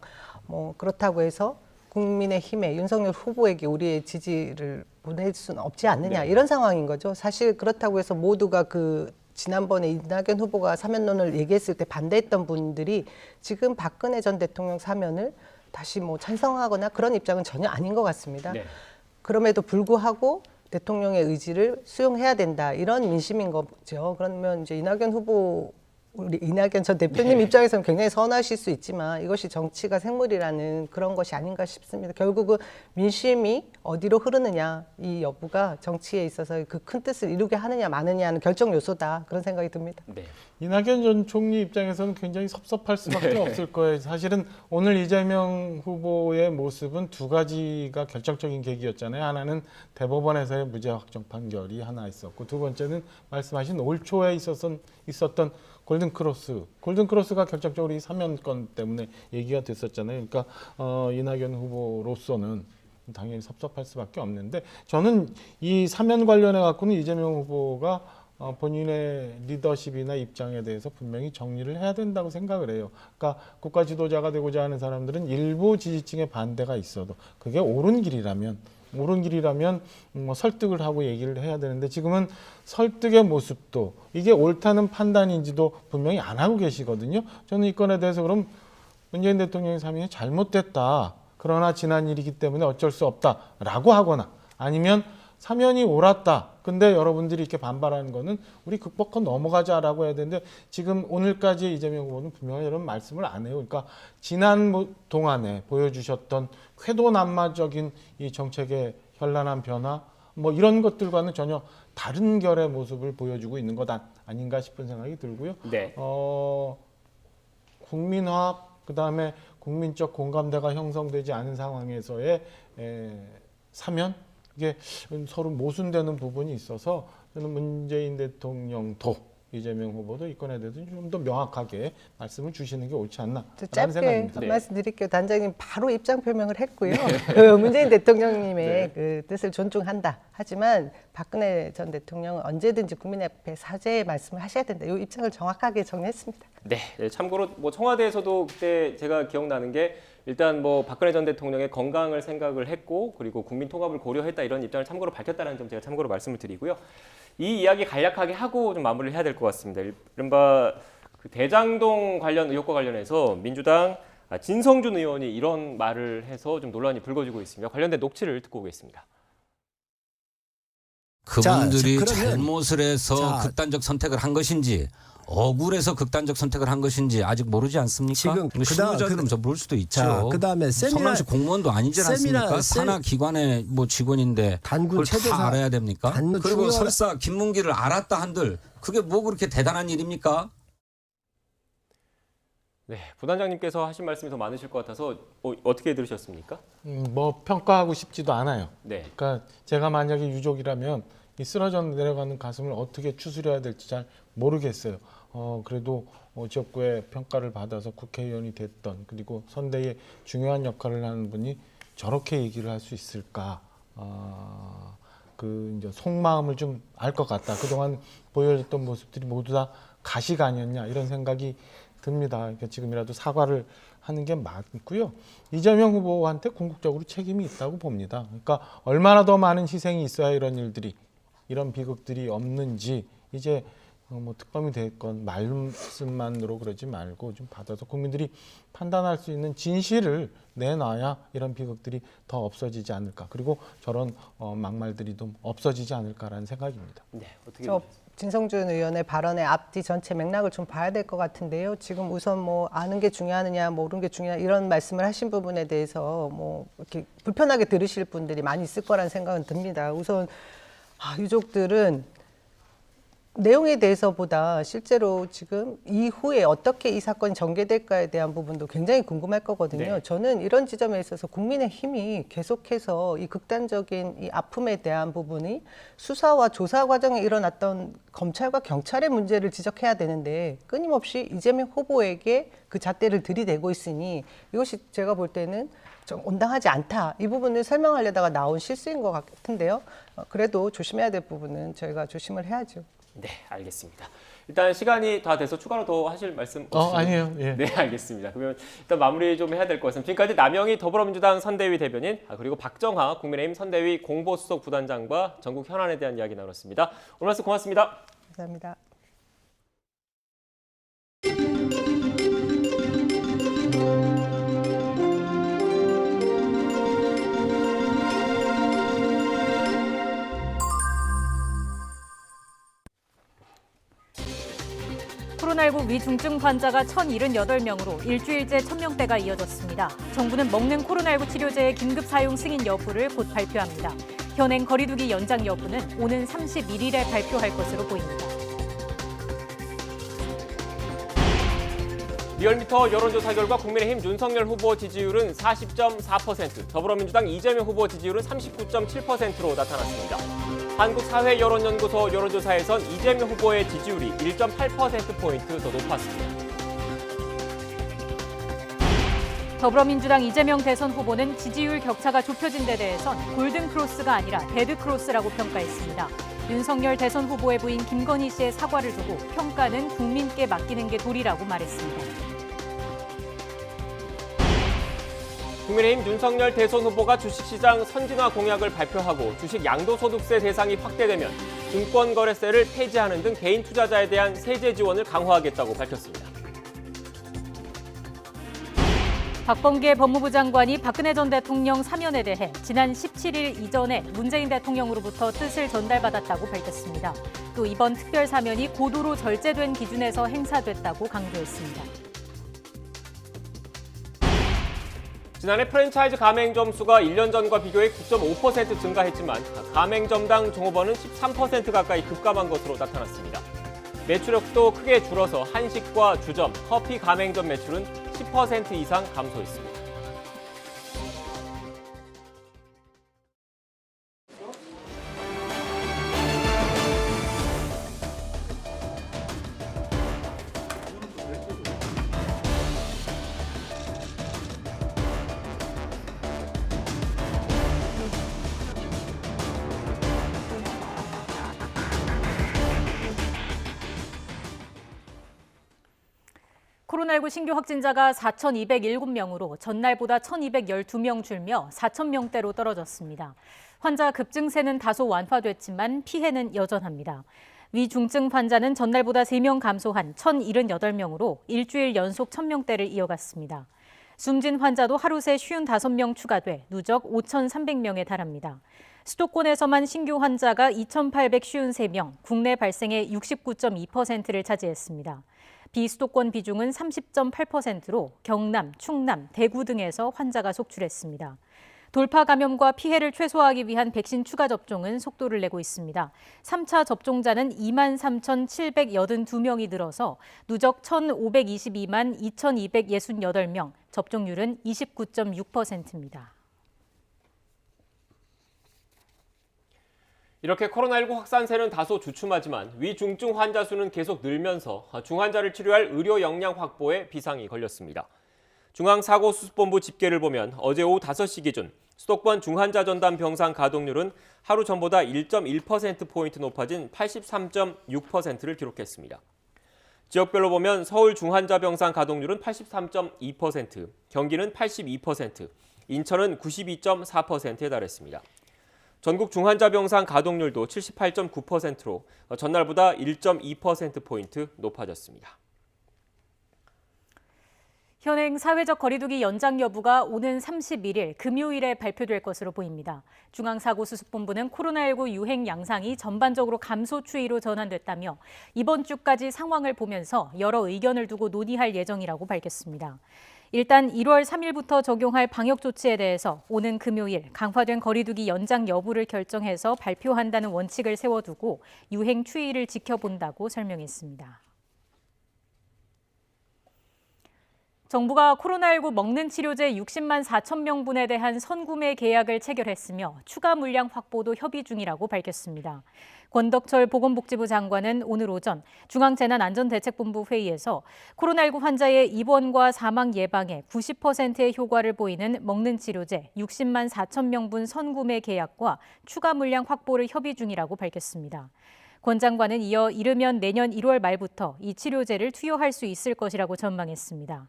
그렇다고 해서 국민의힘의 윤석열 후보에게 우리의 지지를 보낼 수는 없지 않느냐 이런 상황인 거죠. 사실 그렇다고 해서 모두가 지난번에 이낙연 후보가 사면론을 얘기했을 때 반대했던 분들이 지금 박근혜 전 대통령 사면을 다시 찬성하거나 그런 입장은 전혀 아닌 것 같습니다. 그럼에도 불구하고 대통령의 의지를 수용해야 된다 이런 민심인 거죠. 그러면 이제 우리 이낙연 전 대표님 입장에서는 굉장히 서운하실 수 있지만 이것이 정치가 생물이라는 그런 것이 아닌가 싶습니다. 결국은 민심이 어디로 흐르느냐 이 여부가 정치에 있어서 그 큰 뜻을 이루게 하느냐 마느냐는 결정 요소다 그런 생각이 듭니다. 이낙연 전 총리 입장에서는 굉장히 섭섭할 수밖에 없을 거예요. 사실은 오늘 이재명 후보의 모습은 두 가지가 결정적인 계기였잖아요. 하나는 대법원에서의 무죄 확정 판결이 하나 있었고 두 번째는 말씀하신 올 초에 있었던 골든크로스가 결정적으로 이 사면권 때문에 얘기가 됐었잖아요. 그러니까 이낙연 후보로서는 당연히 섭섭할 수밖에 없는데 저는 이 사면 관련해 갖고는 이재명 후보가 본인의 리더십이나 입장에 대해서 분명히 정리를 해야 된다고 생각을 해요. 그러니까 국가 지도자가 되고자 하는 사람들은 일부 지지층의 반대가 있어도 그게 옳은 길이라면 뭐 설득을 하고 얘기를 해야 되는데 지금은 설득의 모습도 이게 옳다는 판단인지도 분명히 안 하고 계시거든요. 저는 이 건에 대해서 그럼 문재인 대통령의 사면이 잘못됐다. 그러나 지난 일이기 때문에 어쩔 수 없다라고 하거나 아니면 사면이 옳았다. 근데 여러분들이 이렇게 반발하는 거는 우리 극복하고 넘어가자라고 해야 되는데 지금 오늘까지 이재명 후보는 분명히 이런 말씀을 안 해요. 그러니까 지난 동안에 보여주셨던 쾌도난마적인 이 정책의 현란한 변화 뭐 이런 것들과는 전혀 다른 결의 모습을 보여주고 있는 것 아닌가 싶은 생각이 들고요. 네. 국민화합 그다음에 국민적 공감대가 형성되지 않은 상황에서의 사면 이게 서로 모순되는 부분이 있어서 저는 문재인 대통령도 이재명 후보도 이 건에 대해서 좀 더 명확하게 말씀을 주시는 게 옳지 않나 라는 짧게 생각입니다. 한 말씀 드릴게요. 단장님 바로 입장 표명을 했고요. 문재인 대통령님의 그 뜻을 존중한다. 하지만 박근혜 전 대통령은 언제든지 국민 앞에 사죄의 말씀을 하셔야 된다. 이 입장을 정확하게 정리했습니다. 네, 참고로 뭐 청와대에서도 그때 제가 기억나는 게 일단 뭐 박근혜 전 대통령의 건강을 생각을 했고 그리고 국민 통합을 고려했다 이런 입장을 참고로 밝혔다는 점 제가 참고로 말씀을 드리고요. 이 이야기 간략하게 하고 좀 마무리를 해야 될 것 같습니다. 이른바 그 대장동 관련 의혹과 관련해서 민주당 진성준 의원이 이런 말을 해서 좀 논란이 불거지고 있습니다. 관련된 녹취를 듣고 오겠습니다. 그분들이 그러면- 잘못을 해서 자, 극단적 선택을 한 것인지 억울해서 극단적 선택을 한 것인지 아직 모르지 않습니까? 지금 실무자들은 저 모를 수도 있죠. 자, 그다음에 성남시 공무원도 아니지 않습니까? 산하 기관의 뭐 직원인데 단군 그걸 체제사 다 알아야 됩니까? 단군 그리고 중요한- 설사 김문기를 알았다 한들 그게 뭐 그렇게 대단한 일입니까? 네, 부단장님께서 하신 말씀이 더 많으실 것 같아서 어떻게 들으셨습니까? 뭐 평가하고 싶지도 않아요. 네. 그러니까 제가 만약에 유족이라면 이 쓰러져 내려가는 가슴을 어떻게 추스려야 될지 잘 모르겠어요. 그래도 지역구의 평가를 받아서 국회의원이 됐던 그리고 선대의 중요한 역할을 하는 분이 저렇게 얘기를 할 수 있을까? 그 이제 속마음을 좀 알 것 같다. 그동안 보여줬던 모습들이 모두 다 가식 아니었냐 이런 생각이 듭니다. 그러니까 지금이라도 사과를 하는 게 맞고요. 이재명 후보한테 궁극적으로 책임이 있다고 봅니다. 그러니까 얼마나 더 많은 희생이 있어야 이런 비극들이 없는지 이제 뭐 특검이 됐건 말씀만으로 그러지 말고 좀 받아서 국민들이 판단할 수 있는 진실을 내놔야 이런 비극들이 더 없어지지 않을까. 그리고 저런 막말들이 좀 없어지지 않을까라는 생각입니다. 네, 어떻게 저 진성준 의원의 발언의 앞뒤 전체 맥락을 좀 봐야 될 것 같은데요. 지금 우선 뭐 아는 게 중요하느냐, 모르는 게 중요하냐 이런 말씀을 하신 부분에 대해서 뭐 이렇게 불편하게 들으실 분들이 많이 있을 거라는 생각은 듭니다. 우선 유족들은 내용에 대해서보다 실제로 지금 이후에 어떻게 이 사건이 전개될까에 대한 부분도 굉장히 궁금할 거거든요. 네. 저는 이런 지점에 있어서 국민의힘이 계속해서 이 극단적인 이 아픔에 대한 부분이 수사와 조사 과정에 일어났던 검찰과 경찰의 문제를 지적해야 되는데 끊임없이 이재명 후보에게 그 잣대를 들이대고 있으니 이것이 제가 볼 때는 좀 온당하지 않다. 이 부분을 설명하려다가 나온 실수인 것 같은데요. 그래도 조심해야 될 부분은 저희가 조심을 해야죠. 네, 알겠습니다. 일단 시간이 다 돼서 추가로 더 하실 말씀 없으신가요? 아니에요. 예. 네, 알겠습니다. 그러면 일단 마무리 좀 해야 될 것 같습니다. 지금까지 남영희 더불어민주당 선대위 대변인 그리고 박정하 국민의힘 선대위 공보수석 부단장과 전국 현안에 대한 이야기 나눴습니다. 오늘 말씀 고맙습니다. 감사합니다. 코로나19 위중증 환자가 1,078명으로 일주일째 1,000명대가 이어졌습니다. 정부는 먹는 코로나19 치료제의 긴급 사용 승인 여부를 곧 발표합니다. 현행 거리두기 연장 여부는 오는 31일에 발표할 것으로 보입니다. 리얼미터 여론조사 결과 국민의힘 윤석열 후보 지지율은 40.4%, 더불어민주당 이재명 후보 지지율은 39.7%로 나타났습니다. 한국사회여론연구소 여론조사에선 이재명 후보의 지지율이 1.8%포인트 더 높았습니다. 더불어민주당 이재명 대선 후보는 지지율 격차가 좁혀진 데 대해선 골든크로스가 아니라 데드크로스라고 평가했습니다. 윤석열 대선 후보의 부인 김건희 씨의 사과를 두고 평가는 국민께 맡기는 게 도리라고 말했습니다. 국민의힘 윤석열 대선 후보가 주식시장 선진화 공약을 발표하고 주식 양도소득세 대상이 확대되면 증권거래세를 폐지하는 등 개인 투자자에 대한 세제 지원을 강화하겠다고 밝혔습니다. 박범계 법무부 장관이 박근혜 전 대통령 사면에 대해 지난 17일 이전에 문재인 대통령으로부터 뜻을 전달받았다고 밝혔습니다. 또 이번 특별 사면이 고도로 절제된 기준에서 행사됐다고 강조했습니다. 지난해 프랜차이즈 가맹점 수가 1년 전과 비교해 9.5% 증가했지만 가맹점당 종업원은 13% 가까이 급감한 것으로 나타났습니다. 매출액도 크게 줄어서 한식과 주점, 커피 가맹점 매출은 10% 이상 감소했습니다. 코로나19 신규 확진자가 4,207명으로 전날보다 1,212명 줄며 4,000명대로 떨어졌습니다. 환자 급증세는 다소 완화됐지만 피해는 여전합니다. 위중증 환자는 전날보다 3명 감소한 1,078명으로 일주일 연속 1,000명대를 이어갔습니다. 숨진 환자도 하루 새 55명 추가돼 누적 5,300명에 달합니다. 수도권에서만 신규 환자가 2,853명, 국내 발생의 69.2%를 차지했습니다. 비수도권 비중은 30.8%로 경남, 충남, 대구 등에서 환자가 속출했습니다. 돌파 감염과 피해를 최소화하기 위한 백신 추가 접종은 속도를 내고 있습니다. 3차 접종자는 23,782명이 늘어서 누적 1,522만 2,268명, 접종률은 29.6%입니다. 이렇게 코로나19 확산세는 다소 주춤하지만 위중증 환자 수는 계속 늘면서 중환자를 치료할 의료 역량 확보에 비상이 걸렸습니다. 중앙사고수습본부 집계를 보면 어제 오후 5시 기준 수도권 중환자 전담 병상 가동률은 하루 전보다 1.1%포인트 높아진 83.6%를 기록했습니다. 지역별로 보면 서울 중환자 병상 가동률은 83.2%, 경기는 82%, 인천은 92.4%에 달했습니다. 전국 중환자 병상 가동률도 78.9%로 전날보다 1.2%포인트 높아졌습니다. 현행 사회적 거리두기 연장 여부가 오는 31일 금요일에 발표될 것으로 보입니다. 중앙사고수습본부는 코로나19 유행 양상이 전반적으로 감소 추이로 전환됐다며 이번 주까지 상황을 보면서 여러 의견을 두고 논의할 예정이라고 밝혔습니다. 일단 1월 3일부터 적용할 방역 조치에 대해서 오는 금요일 강화된 거리두기 연장 여부를 결정해서 발표한다는 원칙을 세워두고 유행 추이를 지켜본다고 설명했습니다. 정부가 코로나19 먹는 치료제 60만 4천 명분에 대한 선구매 계약을 체결했으며 추가 물량 확보도 협의 중이라고 밝혔습니다. 권덕철 보건복지부 장관은 오늘 오전 중앙재난안전대책본부 회의에서 코로나19 환자의 입원과 사망 예방에 90%의 효과를 보이는 먹는 치료제 60만 4천 명분 선구매 계약과 추가 물량 확보를 협의 중이라고 밝혔습니다. 권 장관은 이어 이르면 내년 1월 말부터 이 치료제를 투여할 수 있을 것이라고 전망했습니다.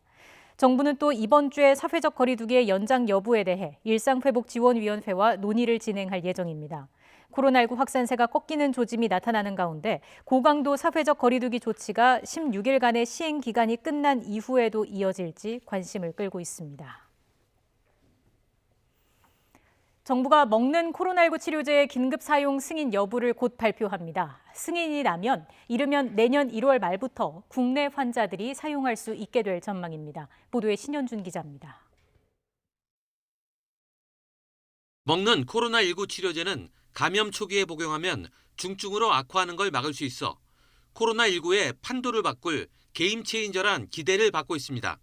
정부는 또 이번 주에 사회적 거리두기의 연장 여부에 대해 일상회복지원위원회와 논의를 진행할 예정입니다. 코로나19 확산세가 꺾이는 조짐이 나타나는 가운데 고강도 사회적 거리두기 조치가 16일간의 시행 기간이 끝난 이후에도 이어질지 관심을 끌고 있습니다. 정부가 먹는 코로나19 치료제의 긴급 사용 승인 여부를 곧 발표합니다. 승인이 나면 이르면 내년 1월 말부터 국내 환자들이 사용할 수 있게 될 전망입니다. 보도에 신현준 기자입니다. 먹는 코로나19 치료제는 감염 초기에 복용하면 중증으로 악화하는 걸 막을 수 있어 코로나19의 판도를 바꿀 게임 체인저란 기대를 받고 있습니다.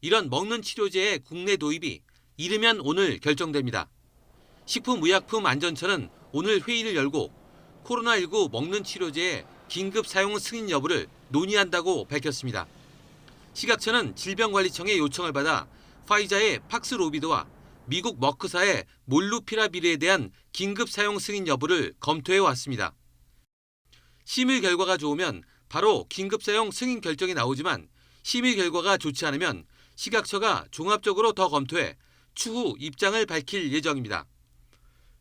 이런 먹는 치료제의 국내 도입이 이르면 오늘 결정됩니다. 식품의약품안전처는 오늘 회의를 열고 코로나19 먹는 치료제의 긴급 사용 승인 여부를 논의한다고 밝혔습니다. 식약처는 질병관리청의 요청을 받아 파이자의 팍스로비드와 미국 머크사의 몰루피라비르에 대한 긴급 사용 승인 여부를 검토해 왔습니다. 심의 결과가 좋으면 바로 긴급 사용 승인 결정이 나오지만 심의 결과가 좋지 않으면 식약처가 종합적으로 더 검토해 추후 입장을 밝힐 예정입니다.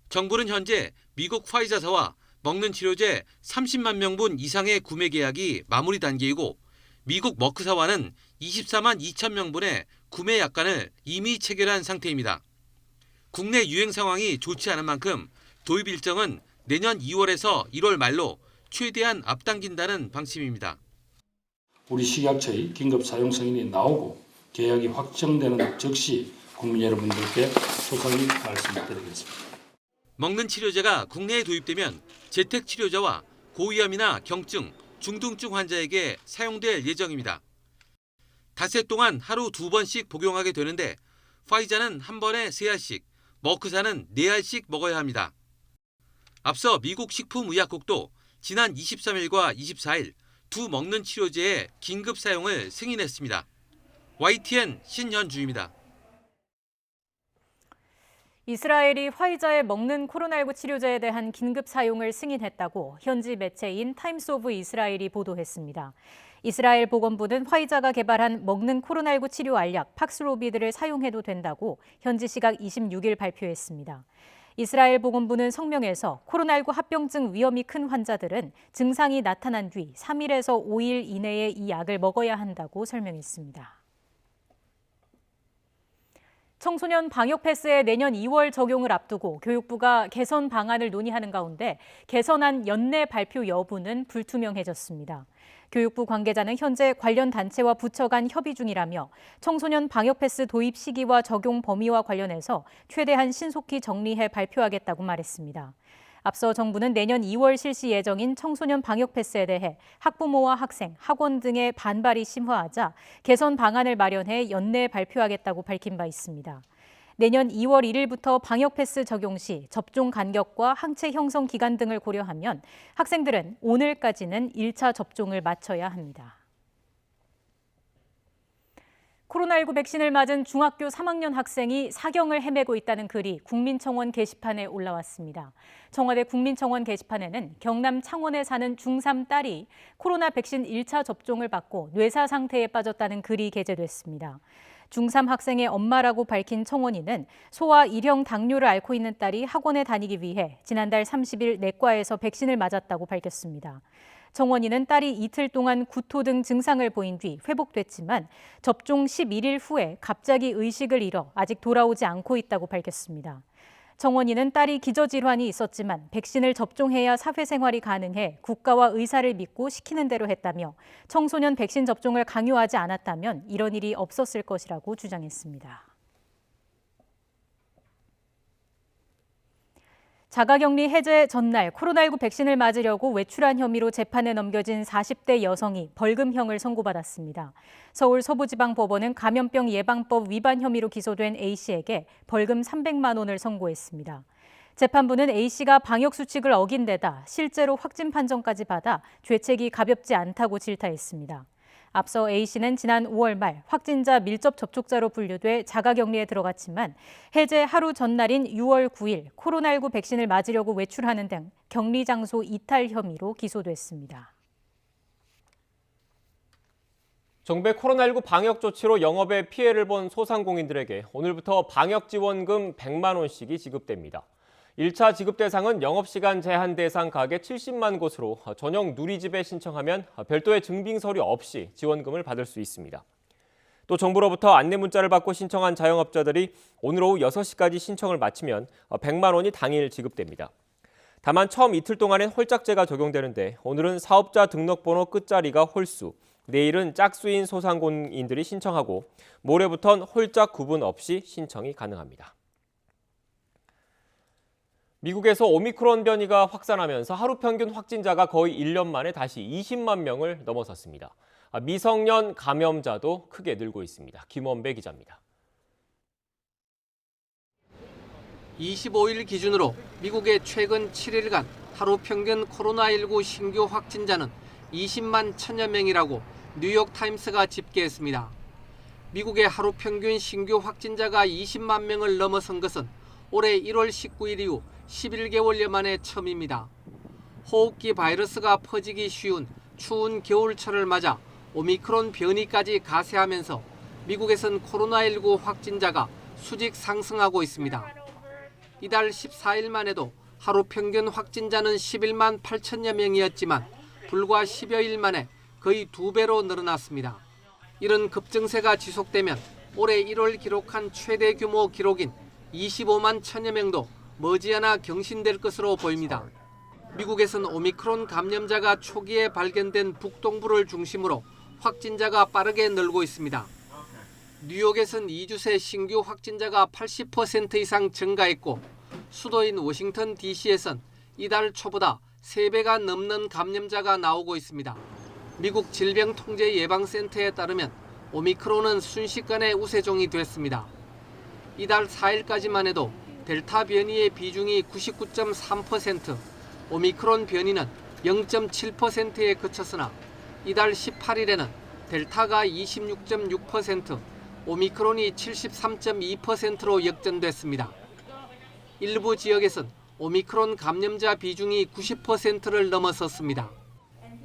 정부는 현재 미국 파이자사와 먹는 치료제 30만 명분 이상의 구매 계약이 마무리 단계이고 미국 머크사와는 24만 2천 명분의 구매 약관을 이미 체결한 상태입니다. 국내 유행 상황이 좋지 않은 만큼 도입 일정은 내년 2월에서 1월 말로 최대한 앞당긴다는 방침입니다. 우리 식약처의 긴급 사용 승인이 나오고 계약이 확정되는 즉시 국민 여러분들께 소상히 말씀드리겠습니다. 먹는 치료제가 국내에 도입되면 재택치료자와 고위험이나 경증, 중등증 환자에게 사용될 예정입니다. 닷새 동안 하루 2번씩 복용하게 되는데 파이자는 한 번에 3알씩, 머크사는 4알씩 먹어야 합니다. 앞서 미국 식품의약국도 지난 23일과 24일 두 먹는 치료제의 긴급 사용을 승인했습니다. YTN 신현주입니다. 이스라엘이 화이자의 먹는 코로나19 치료제에 대한 긴급 사용을 승인했다고 현지 매체인 타임스 오브 이스라엘이 보도했습니다. 이스라엘 보건부는 화이자가 개발한 먹는 코로나19 치료 알약 팍스로비드를 사용해도 된다고 현지 시각 26일 발표했습니다. 이스라엘 보건부는 성명에서 코로나19 합병증 위험이 큰 환자들은 증상이 나타난 뒤 3일에서 5일 이내에 이 약을 먹어야 한다고 설명했습니다. 청소년 방역 패스의 내년 2월 적용을 앞두고 교육부가 개선 방안을 논의하는 가운데 개선안 연내 발표 여부는 불투명해졌습니다. 교육부 관계자는 현재 관련 단체와 부처 간 협의 중이라며 청소년 방역 패스 도입 시기와 적용 범위와 관련해서 최대한 신속히 정리해 발표하겠다고 말했습니다. 앞서 정부는 내년 2월 실시 예정인 청소년 방역 패스에 대해 학부모와 학생, 학원 등의 반발이 심화하자 개선 방안을 마련해 연내에 발표하겠다고 밝힌 바 있습니다. 내년 2월 1일부터 방역 패스 적용 시 접종 간격과 항체 형성 기간 등을 고려하면 학생들은 오늘까지는 1차 접종을 마쳐야 합니다. 코로나19 백신을 맞은 중학교 3학년 학생이 사경을 헤매고 있다는 글이 국민청원 게시판에 올라왔습니다. 청와대 국민청원 게시판에는 경남 창원에 사는 중3 딸이 코로나 백신 1차 접종을 받고 뇌사 상태에 빠졌다는 글이 게재됐습니다. 중3 학생의 엄마라고 밝힌 청원인은 소아 1형 당뇨를 앓고 있는 딸이 학원에 다니기 위해 지난달 30일 내과에서 백신을 맞았다고 밝혔습니다. 청원인은 딸이 이틀 동안 구토 등 증상을 보인 뒤 회복됐지만 접종 11일 후에 갑자기 의식을 잃어 아직 돌아오지 않고 있다고 밝혔습니다. 청원인은 딸이 기저질환이 있었지만 백신을 접종해야 사회생활이 가능해 국가와 의사를 믿고 시키는 대로 했다며 청소년 백신 접종을 강요하지 않았다면 이런 일이 없었을 것이라고 주장했습니다. 자가격리 해제 전날 코로나19 백신을 맞으려고 외출한 혐의로 재판에 넘겨진 40대 여성이 벌금형을 선고받았습니다. 서울 서부지방법원은 감염병 예방법 위반 혐의로 기소된 A씨에게 벌금 300만 원을 선고했습니다. 재판부는 A씨가 방역수칙을 어긴 데다 실제로 확진 판정까지 받아 죄책이 가볍지 않다고 질타했습니다. 앞서 A씨는 지난 5월 말 확진자 밀접 접촉자로 분류돼 자가격리에 들어갔지만 해제 하루 전날인 6월 9일 코로나19 백신을 맞으려고 외출하는 등 격리 장소 이탈 혐의로 기소됐습니다. 정부의 코로나19 방역 조치로 영업에 피해를 본 소상공인들에게 오늘부터 방역지원금 100만 원씩이 지급됩니다. 1차 지급 대상은 영업시간 제한 대상 가게 70만 곳으로 전용 누리집에 신청하면 별도의 증빙 서류 없이 지원금을 받을 수 있습니다. 또 정부로부터 안내 문자를 받고 신청한 자영업자들이 오늘 오후 6시까지 신청을 마치면 100만 원이 당일 지급됩니다. 다만 처음 이틀 동안엔 홀짝제가 적용되는데 오늘은 사업자 등록번호 끝자리가 홀수, 내일은 짝수인 소상공인들이 신청하고 모레부터는 홀짝 구분 없이 신청이 가능합니다. 미국에서 오미크론 변이가 확산하면서 하루 평균 확진자가 거의 1년 만에 다시 20만 명을 넘어섰습니다. 미성년 감염자도 크게 늘고 있습니다. 김원배 기자입니다. 25일 기준으로 미국의 최근 7일간 하루 평균 코로나19 신규 확진자는 20만 1000여 명이라고 뉴욕타임스가 집계했습니다. 미국의 하루 평균 신규 확진자가 20만 명을 넘어선 것은 올해 1월 19일 이후 11개월여 만에 처음입니다. 호흡기 바이러스가 퍼지기 쉬운 추운 겨울철을 맞아 오미크론 변이까지 가세하면서 미국에선 코로나19 확진자가 수직 상승하고 있습니다. 이달 14일만 해도 하루 평균 확진자는 11만 8천여 명이었지만 불과 10여일 만에 거의 2배로 늘어났습니다. 이런 급증세가 지속되면 올해 1월 기록한 최대 규모 기록인 25만 1000여 명도 머지않아 경신될 것으로 보입니다. 미국에선 오미크론 감염자가 초기에 발견된 북동부를 중심으로 확진자가 빠르게 늘고 있습니다. 뉴욕에선 2주 새 신규 확진자가 80% 이상 증가했고 수도인 워싱턴 DC에선 이달 초보다 3배가 넘는 감염자가 나오고 있습니다. 미국 질병통제예방센터에 따르면 오미크론은 순식간에 우세종이 됐습니다. 이달 4일까지만 해도 델타 변이의 비중이 99.3%, 오미크론 변이는 0.7%에 그쳤으나 이달 18일에는 델타가 26.6%, 오미크론이 73.2%로 역전됐습니다. 일부 지역에선 오미크론 감염자 비중이 90%를 넘어섰습니다.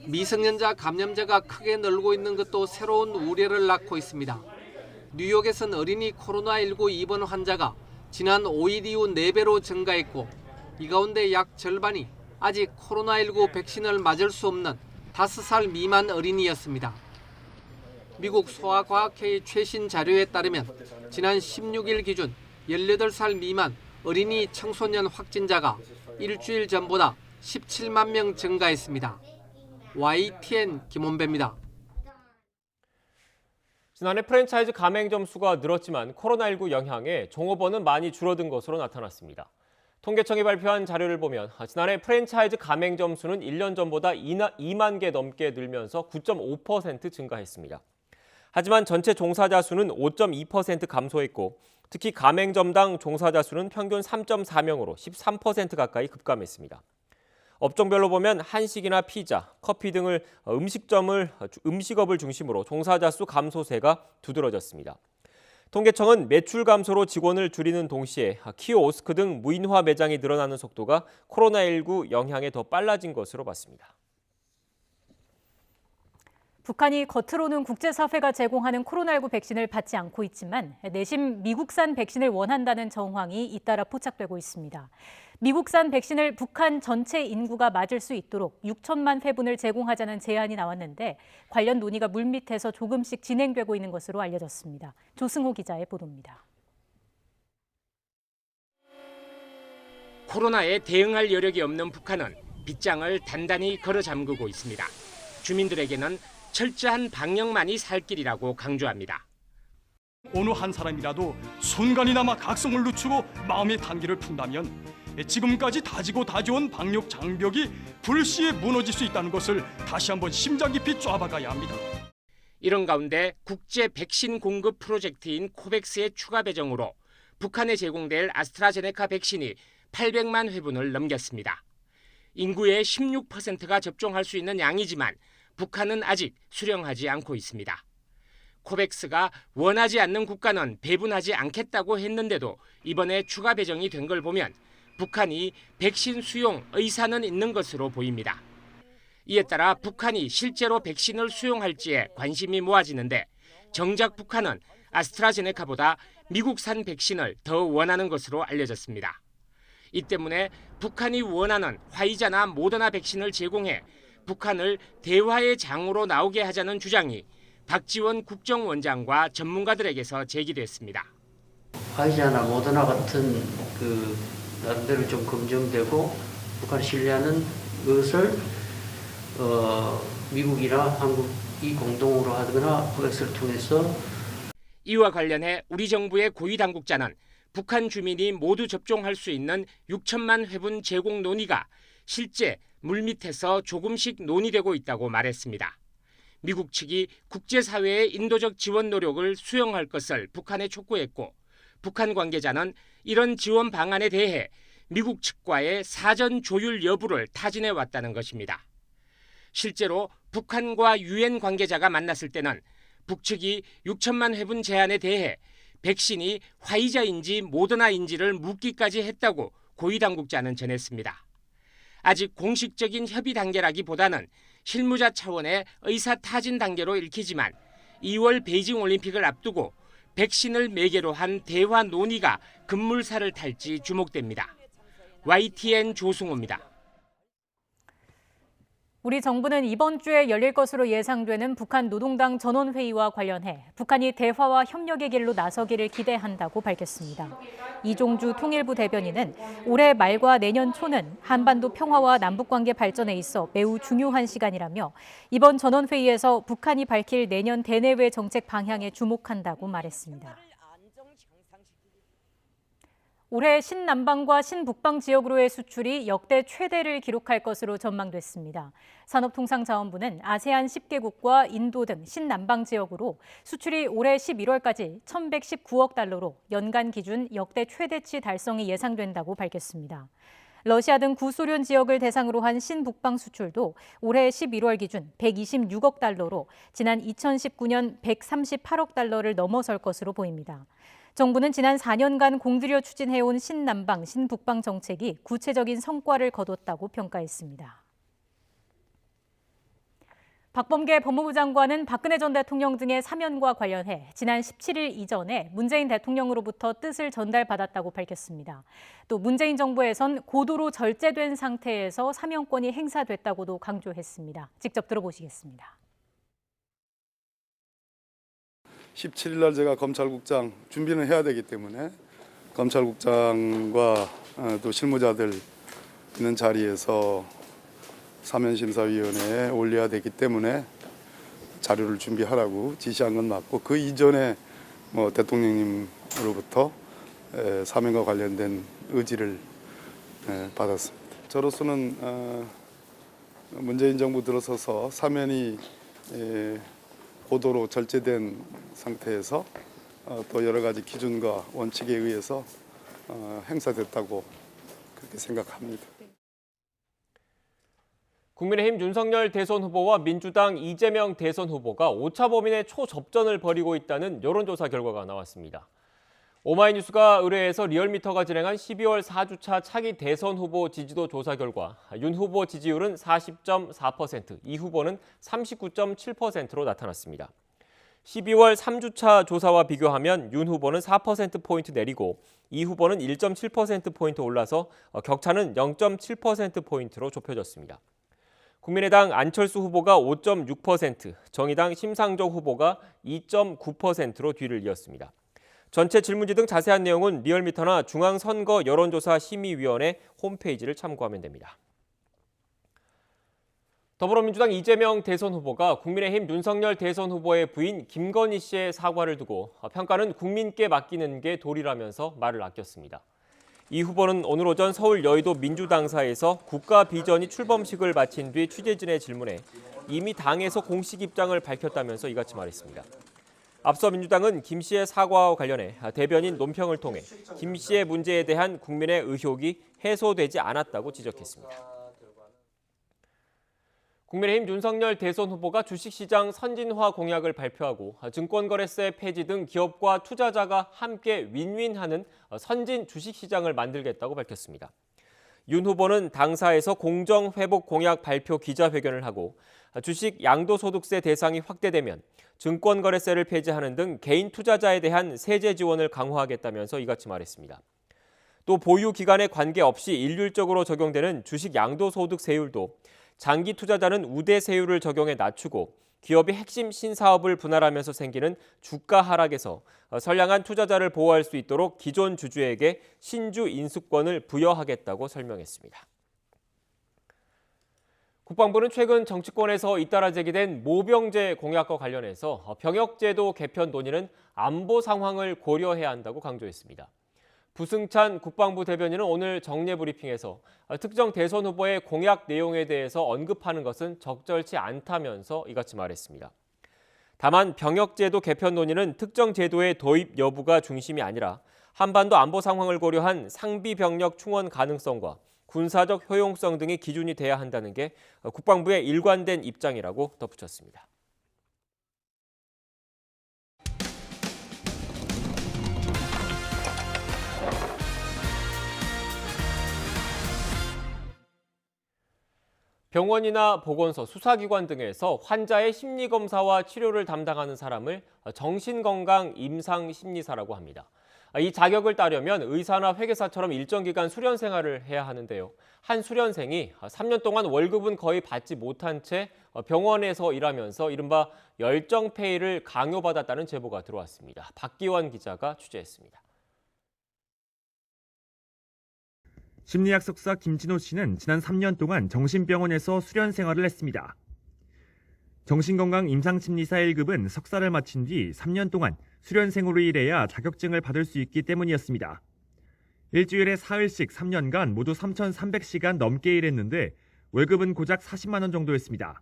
미성년자 감염자가 크게 늘고 있는 것도 새로운 우려를 낳고 있습니다. 뉴욕에선 어린이 코로나19 입원 환자가 지난 5일 이후 4배로 증가했고 이 가운데 약 절반이 아직 코로나19 백신을 맞을 수 없는 5살 미만 어린이였습니다. 미국 소아과학회의 최신 자료에 따르면 지난 16일 기준 18살 미만 어린이 청소년 확진자가 일주일 전보다 17만 명 증가했습니다. YTN 김원배입니다. 지난해 프랜차이즈 가맹점 수가 늘었지만 코로나19 영향에 종업원은 많이 줄어든 것으로 나타났습니다. 통계청이 발표한 자료를 보면 지난해 프랜차이즈 가맹점 수는 1년 전보다 2만 개 넘게 늘면서 9.5% 증가했습니다. 하지만 전체 종사자 수는 5.2% 감소했고 특히 가맹점당 종사자 수는 평균 3.4명으로 13% 가까이 급감했습니다. 업종별로 보면 한식이나 피자, 커피 등을 음식업을 중심으로 종사자 수 감소세가 두드러졌습니다. 통계청은 매출 감소로 직원을 줄이는 동시에 키오스크 등 무인화 매장이 늘어나는 속도가 코로나19 영향에 더 빨라진 것으로 봤습니다. 북한이 겉으로는 국제사회가 제공하는 코로나19 백신을 받지 않고 있지만 내심 미국산 백신을 원한다는 정황이 잇따라 포착되고 있습니다. 미국산 백신을 북한 전체 인구가 맞을 수 있도록 6천만 회분을 제공하자는 제안이 나왔는데 관련 논의가 물밑에서 조금씩 진행되고 있는 것으로 알려졌습니다. 조승호 기자의 보도입니다. 코로나에 대응할 여력이 없는 북한은 빗장을 단단히 걸어 잠그고 있습니다. 주민들에게는 철저한 방역만이 살 길이라고 강조합니다. 어느 한 사람이라도 순간이나마 각성을 늦추고 마음의 단계를 푼다면 지금까지 다지고 다져온 방역 장벽이 불시에 무너질 수 있다는 것을 다시 한번 심장 깊이 쫴아박아야 합니다. 이런 가운데 국제 백신 공급 프로젝트인 코백스의 추가 배정으로 북한에 제공될 아스트라제네카 백신이 800만 회분을 넘겼습니다. 인구의 16%가 접종할 수 있는 양이지만 북한은 아직 수령하지 않고 있습니다. 코백스가 원하지 않는 국가는 배분하지 않겠다고 했는데도 이번에 추가 배정이 된 걸 보면 북한이 백신 수용 의사는 있는 것으로 보입니다. 이에 따라 북한이 실제로 백신을 수용할지에 관심이 모아지는데 정작 북한은 아스트라제네카보다 미국산 백신을 더 원하는 것으로 알려졌습니다. 이 때문에 북한이 원하는 화이자나 모더나 백신을 제공해 북한을 대화의 장으로 나오게 하자는 주장이 박지원 국정원장과 전문가들에게서 제기됐습니다. 화이자나 모더나 같은 나름대로 좀 검증되고 북한을 신뢰하는 것을 미국이나 한국이 공동으로 하거나 코백스를 통해서 이와 관련해 우리 정부의 고위 당국자는 북한 주민이 모두 접종할 수 있는 6천만 회분 제공 논의가 실제 물밑에서 조금씩 논의되고 있다고 말했습니다. 미국 측이 국제사회의 인도적 지원 노력을 수용할 것을 북한에 촉구했고 북한 관계자는 이런 지원 방안에 대해 미국 측과의 사전 조율 여부를 타진해 왔다는 것입니다. 실제로 북한과 유엔 관계자가 만났을 때는 북측이 6천만 회분 제안에 대해 백신이 화이자인지 모더나인지를 묻기까지 했다고 고위 당국자는 전했습니다. 아직 공식적인 협의 단계라기보다는 실무자 차원의 의사 타진 단계로 읽히지만 2월 베이징 올림픽을 앞두고 백신을 매개로 한 대화 논의가 급물살을 탈지 주목됩니다. YTN 조승호입니다. 우리 정부는 이번 주에 열릴 것으로 예상되는 북한 노동당 전원회의와 관련해 북한이 대화와 협력의 길로 나서기를 기대한다고 밝혔습니다. 이종주 통일부 대변인은 올해 말과 내년 초는 한반도 평화와 남북관계 발전에 있어 매우 중요한 시간이라며 이번 전원회의에서 북한이 밝힐 내년 대내외 정책 방향에 주목한다고 말했습니다. 올해 신남방과 신북방 지역으로의 수출이 역대 최대를 기록할 것으로 전망됐습니다. 산업통상자원부는 아세안 10개국과 인도 등 신남방 지역으로 수출이 올해 11월까지 1,119억 달러로 연간 기준 역대 최대치 달성이 예상된다고 밝혔습니다. 러시아 등 구소련 지역을 대상으로 한 신북방 수출도 올해 11월 기준 126억 달러로 지난 2019년 138억 달러를 넘어설 것으로 보입니다. 정부는 지난 4년간 공들여 추진해온 신남방, 신북방 정책이 구체적인 성과를 거뒀다고 평가했습니다. 박범계 법무부 장관은 박근혜 전 대통령 등의 사면과 관련해 지난 17일 이전에 문재인 대통령으로부터 뜻을 전달받았다고 밝혔습니다. 또 문재인 정부에선 고도로 절제된 상태에서 사면권이 행사됐다고도 강조했습니다. 직접 들어보시겠습니다. 17일 날 제가 검찰국장 준비는 해야 되기 때문에 검찰국장과 또 실무자들 있는 자리에서 사면심사위원회에 올려야 되기 때문에 자료를 준비하라고 지시한 건 맞고 그 이전에 대통령님으로부터 사면과 관련된 의지를 받았습니다. 저로서는 문재인 정부 들어서서 사면이 고도로 절제된 상태에서 또 여러 가지 기준과 원칙에 의해서 행사됐다고 그렇게 생각합니다. 국민의힘 윤석열 대선 후보와 민주당 이재명 대선 후보가 오차 범인의 초접전을 벌이고 있다는 여론조사 결과가 나왔습니다. 오마이뉴스가 의뢰해서 리얼미터가 진행한 12월 4주차 차기 대선 후보 지지도 조사 결과 윤 후보 지지율은 40.4%, 이 후보는 39.7%로 나타났습니다. 12월 3주차 조사와 비교하면 윤 후보는 4%포인트 내리고 이 후보는 1.7%포인트 올라서 격차는 0.7%포인트로 좁혀졌습니다. 국민의당 안철수 후보가 5.6%, 정의당 심상정 후보가 2.9%로 뒤를 이었습니다. 전체 질문지 등 자세한 내용은 리얼미터나 중앙선거 여론조사 심의위원회 홈페이지를 참고하면 됩니다. 더불어민주당 이재명 대선 후보가 국민의힘 윤석열 대선 후보의 부인 김건희 씨의 사과를 두고 평가는 국민께 맡기는 게 도리라면서 말을 아꼈습니다. 이 후보는 오늘 오전 서울 여의도 민주당사에서 국가 비전이 출범식을 마친 뒤 취재진의 질문에 이미 당에서 공식 입장을 밝혔다면서 이같이 말했습니다. 앞서 민주당은 김 씨의 사과와 관련해 대변인 논평을 통해 김 씨의 문제에 대한 국민의 의혹이 해소되지 않았다고 지적했습니다. 국민의힘 윤석열 대선 후보가 주식시장 선진화 공약을 발표하고 증권거래세 폐지 등 기업과 투자자가 함께 윈윈하는 선진 주식시장을 만들겠다고 밝혔습니다. 윤 후보는 당사에서 공정회복 공약 발표 기자회견을 하고 주식 양도소득세 대상이 확대되면 증권거래세를 폐지하는 등 개인 투자자에 대한 세제 지원을 강화하겠다면서 이같이 말했습니다. 또 보유 기간에 관계없이 일률적으로 적용되는 주식 양도소득세율도 장기 투자자는 우대세율을 적용해 낮추고 기업이 핵심 신사업을 분할하면서 생기는 주가 하락에서 선량한 투자자를 보호할 수 있도록 기존 주주에게 신주 인수권을 부여하겠다고 설명했습니다. 국방부는 최근 정치권에서 잇따라 제기된 모병제 공약과 관련해서 병역제도 개편 논의는 안보 상황을 고려해야 한다고 강조했습니다. 부승찬 국방부 대변인은 오늘 정례 브리핑에서 특정 대선 후보의 공약 내용에 대해서 언급하는 것은 적절치 않다면서 이같이 말했습니다. 다만 병역제도 개편 논의는 특정 제도의 도입 여부가 중심이 아니라 한반도 안보 상황을 고려한 상비 병력 충원 가능성과 군사적 효용성 등이 기준이 돼야 한다는 게 국방부의 일관된 입장이라고 덧붙였습니다. 병원이나 보건소, 수사기관 등에서 환자의 심리검사와 치료를 담당하는 사람을 정신건강 임상심리사라고 합니다. 이 자격을 따려면 의사나 회계사처럼 일정 기간 수련 생활을 해야 하는데요. 한 수련생이 3년 동안 월급은 거의 받지 못한 채 병원에서 일하면서 이른바 열정페이를 강요받았다는 제보가 들어왔습니다. 박기원 기자가 취재했습니다. 심리학 석사 김진호 씨는 지난 3년 동안 정신병원에서 수련 생활을 했습니다. 정신건강 임상심리사 1급은 석사를 마친 뒤 3년 동안 수련생으로 일해야 자격증을 받을 수 있기 때문이었습니다. 일주일에 사흘씩 3년간 모두 3,300시간 넘게 일했는데 월급은 고작 40만 원 정도였습니다.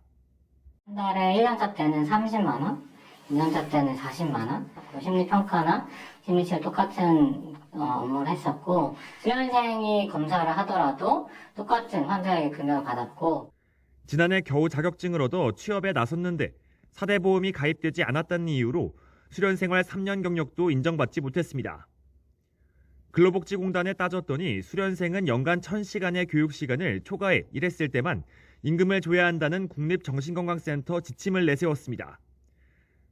한 달에 1년차 때는 30만 원, 2년차 때는 40만 원, 심리평가나 심리치료 똑같은 업무를 했었고 수련생이 검사를 하더라도 똑같은 환자에게 금액을 받았고 지난해 겨우 자격증을 얻어 취업에 나섰는데 사대보험이 가입되지 않았다는 이유로 수련생활 3년 경력도 인정받지 못했습니다. 근로복지공단에 따졌더니 수련생은 연간 1,000시간의 교육시간을 초과해 일했을 때만 임금을 줘야 한다는 국립정신건강센터 지침을 내세웠습니다.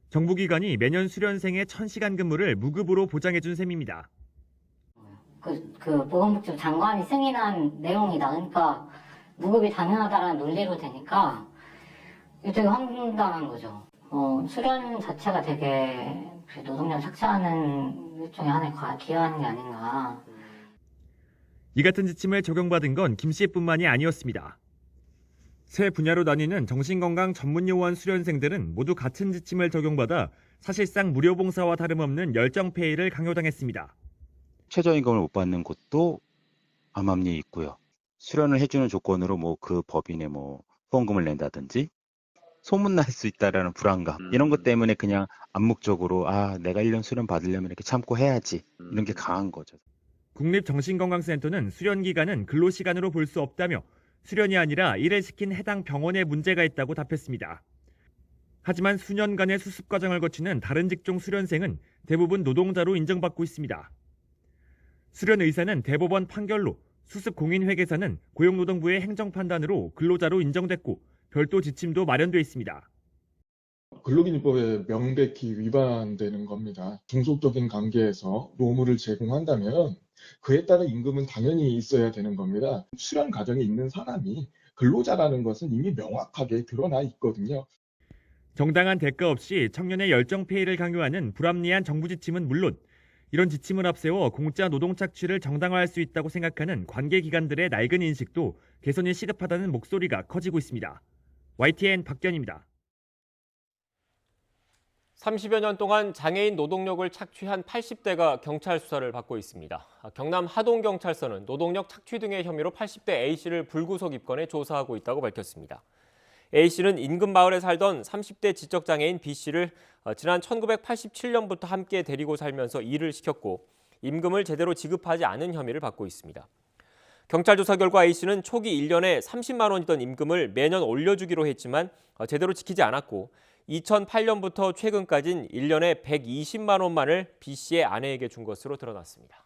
정부기관이 매년 수련생의 1,000시간 근무를 무급으로 보장해준 셈입니다. 보건복지부 장관이 승인한 내용이다. 그러니까 무급이 당연하다라는 논리로 되니까 되게 황당한 거죠. 수련 자체가 되게 노동력 착취하는 일종의 하나의 기여하는 게 아닌가. 이 같은 지침을 적용받은 건 김 씨뿐만이 아니었습니다. 세 분야로 나뉘는 정신건강 전문요원 수련생들은 모두 같은 지침을 적용받아 사실상 무료봉사와 다름없는 열정페이를 강요당했습니다. 최저임금을 못 받는 곳도 암암리에 있고요. 수련을 해주는 조건으로 그 법인에 후원금을 낸다든지 소문날 수 있다라는 불안감 이런 것 때문에 그냥 암묵적으로 내가 1년 수련 받으려면 이렇게 참고 해야지 이런 게 강한 거죠. 국립정신건강센터는 수련 기간은 근로시간으로 볼 수 없다며 수련이 아니라 일을 시킨 해당 병원에 문제가 있다고 답했습니다. 하지만 수년간의 수습 과정을 거치는 다른 직종 수련생은 대부분 노동자로 인정받고 있습니다. 수련 의사는 대법원 판결로, 수습 공인회계사는 고용노동부의 행정판단으로 근로자로 인정됐고 별도 지침도 마련돼 있습니다. 근로기준법에 명백히 위반되는 겁니다. 중속적인 관계에서 노무를 제공한다면 그에 따른 임금은 당연히 있어야 되는 겁니다. 수련 과정에 있는 사람이 근로자라는 것은 이미 명확하게 드러나 있거든요. 정당한 대가 없이 청년의 열정페이를 강요하는 불합리한 정부 지침은 물론 이런 지침을 앞세워 공짜 노동 착취를 정당화할 수 있다고 생각하는 관계기관들의 낡은 인식도 개선이 시급하다는 목소리가 커지고 있습니다. YTN 박견입니다. 30여 년 동안 장애인 노동력을 착취한 80대가 경찰 수사를 받고 있습니다. 경남 하동경찰서는 노동력 착취 등의 혐의로 80대 A씨를 불구속 입건해 조사하고 있다고 밝혔습니다. A씨는 인근 마을에 살던 30대 지적장애인 B씨를 지난 1987년부터 함께 데리고 살면서 일을 시켰고 임금을 제대로 지급하지 않은 혐의를 받고 있습니다. 경찰 조사 결과 A씨는 초기 1년에 30만 원이던 임금을 매년 올려주기로 했지만 제대로 지키지 않았고 2008년부터 최근까지는 1년에 120만 원만을 B씨의 아내에게 준 것으로 드러났습니다.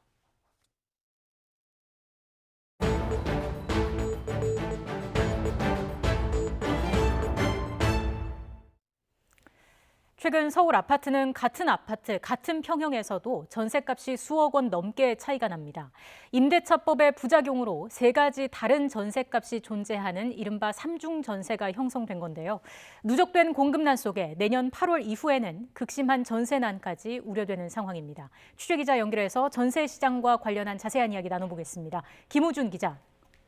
최근 서울 아파트는 같은 아파트, 같은 평형에서도 전셋값이 수억 원 넘게 차이가 납니다. 임대차법의 부작용으로 세 가지 다른 전셋값이 존재하는 이른바 삼중 전세가 형성된 건데요. 누적된 공급난 속에 내년 8월 이후에는 극심한 전세난까지 우려되는 상황입니다. 취재기자 연결해서 전세 시장과 관련한 자세한 이야기 나눠보겠습니다. 김우준 기자.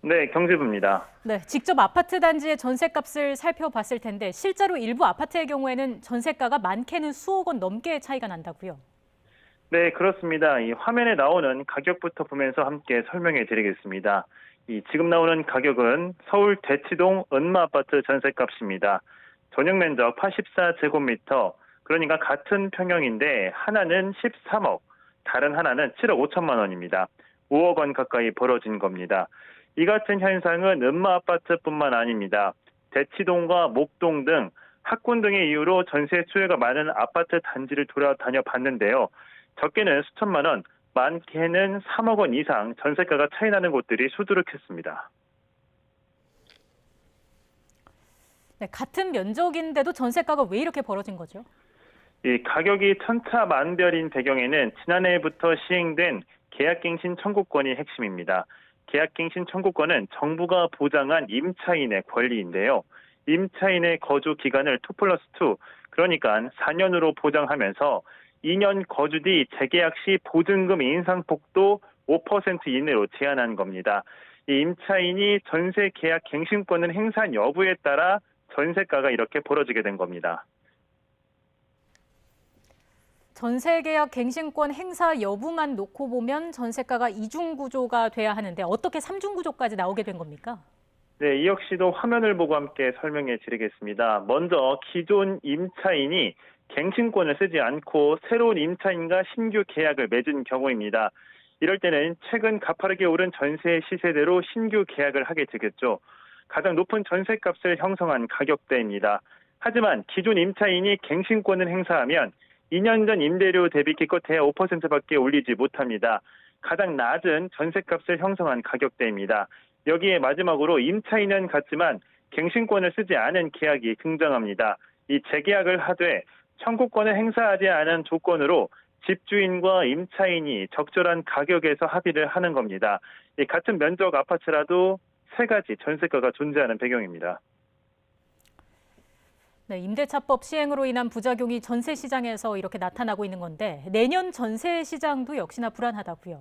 네, 경제부입니다. 네, 직접 아파트 단지의 전셋값을 살펴봤을 텐데 실제로 일부 아파트의 경우에는 전셋가가 많게는 수억 원 넘게 차이가 난다고요? 네, 그렇습니다. 이 화면에 나오는 가격부터 보면서 함께 설명해 드리겠습니다. 지금 나오는 가격은 서울 대치동 은마아파트 전셋값입니다. 전용 면적 84제곱미터, 그러니까 같은 평형인데 하나는 13억, 다른 하나는 7억 5천만 원입니다. 5억 원 가까이 벌어진 겁니다. 이 같은 현상은 은마아파트뿐만 아닙니다. 대치동과 목동 등 학군 등의 이유로 전세 수요가 많은 아파트 단지를 돌아다녀 봤는데요. 적게는 수천만 원, 많게는 3억 원 이상 전세가가 차이 나는 곳들이 수두룩했습니다. 네, 같은 면적인데도 전세가가 왜 이렇게 벌어진 거죠? 이 가격이 천차만별인 배경에는 지난해부터 시행된 계약갱신 청구권이 핵심입니다. 계약갱신 청구권은 정부가 보장한 임차인의 권리인데요. 임차인의 거주 기간을 2+2, 그러니까 4년으로 보장하면서 2년 거주 뒤 재계약 시 보증금 인상폭도 5% 이내로 제한한 겁니다. 이 임차인이 전세 계약 갱신권을 행사한 여부에 따라 전세가가 이렇게 벌어지게 된 겁니다. 전세 계약 갱신권 행사 여부만 놓고 보면 전세가가 이중 구조가 돼야 하는데 어떻게 삼중 구조까지 나오게 된 겁니까? 네, 이 역시도 화면을 보고 함께 설명해 드리겠습니다. 먼저 기존 임차인이 갱신권을 쓰지 않고 새로운 임차인과 신규 계약을 맺은 경우입니다. 이럴 때는 최근 가파르게 오른 전세 시세대로 신규 계약을 하게 되겠죠. 가장 높은 전세값을 형성한 가격대입니다. 하지만 기존 임차인이 갱신권을 행사하면 2년 전 임대료 대비 기껏해야 5%밖에 올리지 못합니다. 가장 낮은 전세값을 형성한 가격대입니다. 여기에 마지막으로 임차인은 같지만 갱신권을 쓰지 않은 계약이 등장합니다. 이 재계약을 하되 청구권을 행사하지 않은 조건으로 집주인과 임차인이 적절한 가격에서 합의를 하는 겁니다. 이 같은 면적 아파트라도 세 가지 전세가가 존재하는 배경입니다. 네, 임대차법 시행으로 인한 부작용이 전세 시장에서 이렇게 나타나고 있는 건데 내년 전세 시장도 역시나 불안하다고요.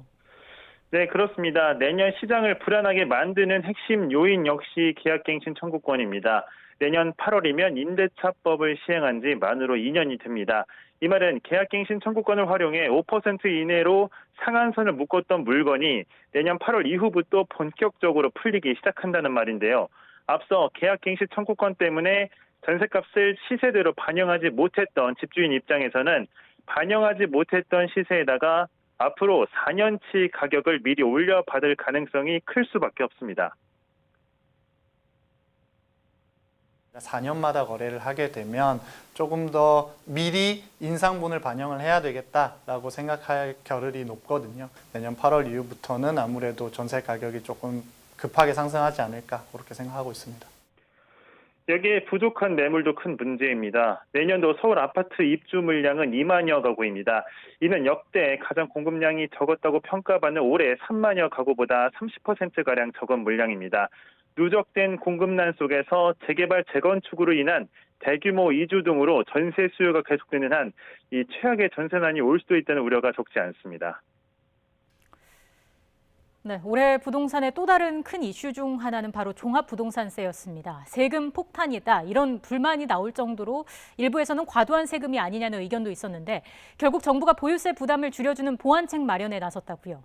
네, 그렇습니다. 내년 시장을 불안하게 만드는 핵심 요인 역시 계약갱신 청구권입니다. 내년 8월이면 임대차법을 시행한 지 만으로 2년이 됩니다. 이 말은 계약갱신 청구권을 활용해 5% 이내로 상한선을 묶었던 물건이 내년 8월 이후부터 본격적으로 풀리기 시작한다는 말인데요. 앞서 계약갱신 청구권 때문에 전세값을 시세대로 반영하지 못했던 집주인 입장에서는 반영하지 못했던 시세에다가 앞으로 4년치 가격을 미리 올려받을 가능성이 클 수밖에 없습니다. 4년마다 거래를 하게 되면 조금 더 미리 인상분을 반영을 해야 되겠다라고 생각할 겨를이 높거든요. 내년 8월 이후부터는 아무래도 전세 가격이 조금 급하게 상승하지 않을까 그렇게 생각하고 있습니다. 여기에 부족한 매물도 큰 문제입니다. 내년도 서울 아파트 입주 물량은 2만여 가구입니다. 이는 역대 가장 공급량이 적었다고 평가받는 올해 3만여 가구보다 30%가량 적은 물량입니다. 누적된 공급난 속에서 재개발, 재건축으로 인한 대규모 이주 등으로 전세 수요가 계속되는 한 이 최악의 전세난이 올 수도 있다는 우려가 적지 않습니다. 네, 올해 부동산의 또 다른 큰 이슈 중 하나는 바로 종합부동산세였습니다. 세금 폭탄이다, 이런 불만이 나올 정도로 일부에서는 과도한 세금이 아니냐는 의견도 있었는데 결국 정부가 보유세 부담을 줄여주는 보완책 마련에 나섰다고요.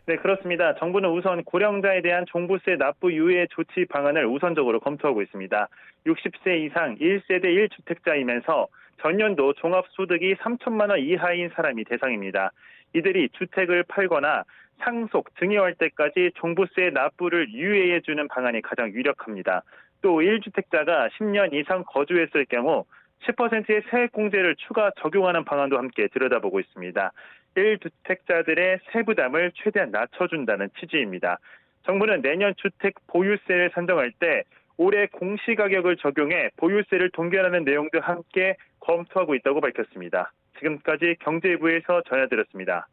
네, 그렇습니다. 정부는 우선 고령자에 대한 종부세 납부 유예 조치 방안을 우선적으로 검토하고 있습니다. 60세 이상 1세대 1주택자이면서 전년도 종합소득이 3천만 원 이하인 사람이 대상입니다. 이들이 주택을 팔거나 상속, 증여할 때까지 종부세 납부를 유예해주는 방안이 가장 유력합니다. 또 1주택자가 10년 이상 거주했을 경우 10%의 세액공제를 추가 적용하는 방안도 함께 들여다보고 있습니다. 1주택자들의 세부담을 최대한 낮춰준다는 취지입니다. 정부는 내년 주택 보유세를 산정할 때 올해 공시가격을 적용해 보유세를 동결하는 내용도 함께 검토하고 있다고 밝혔습니다. 지금까지 경제부에서 전해드렸습니다.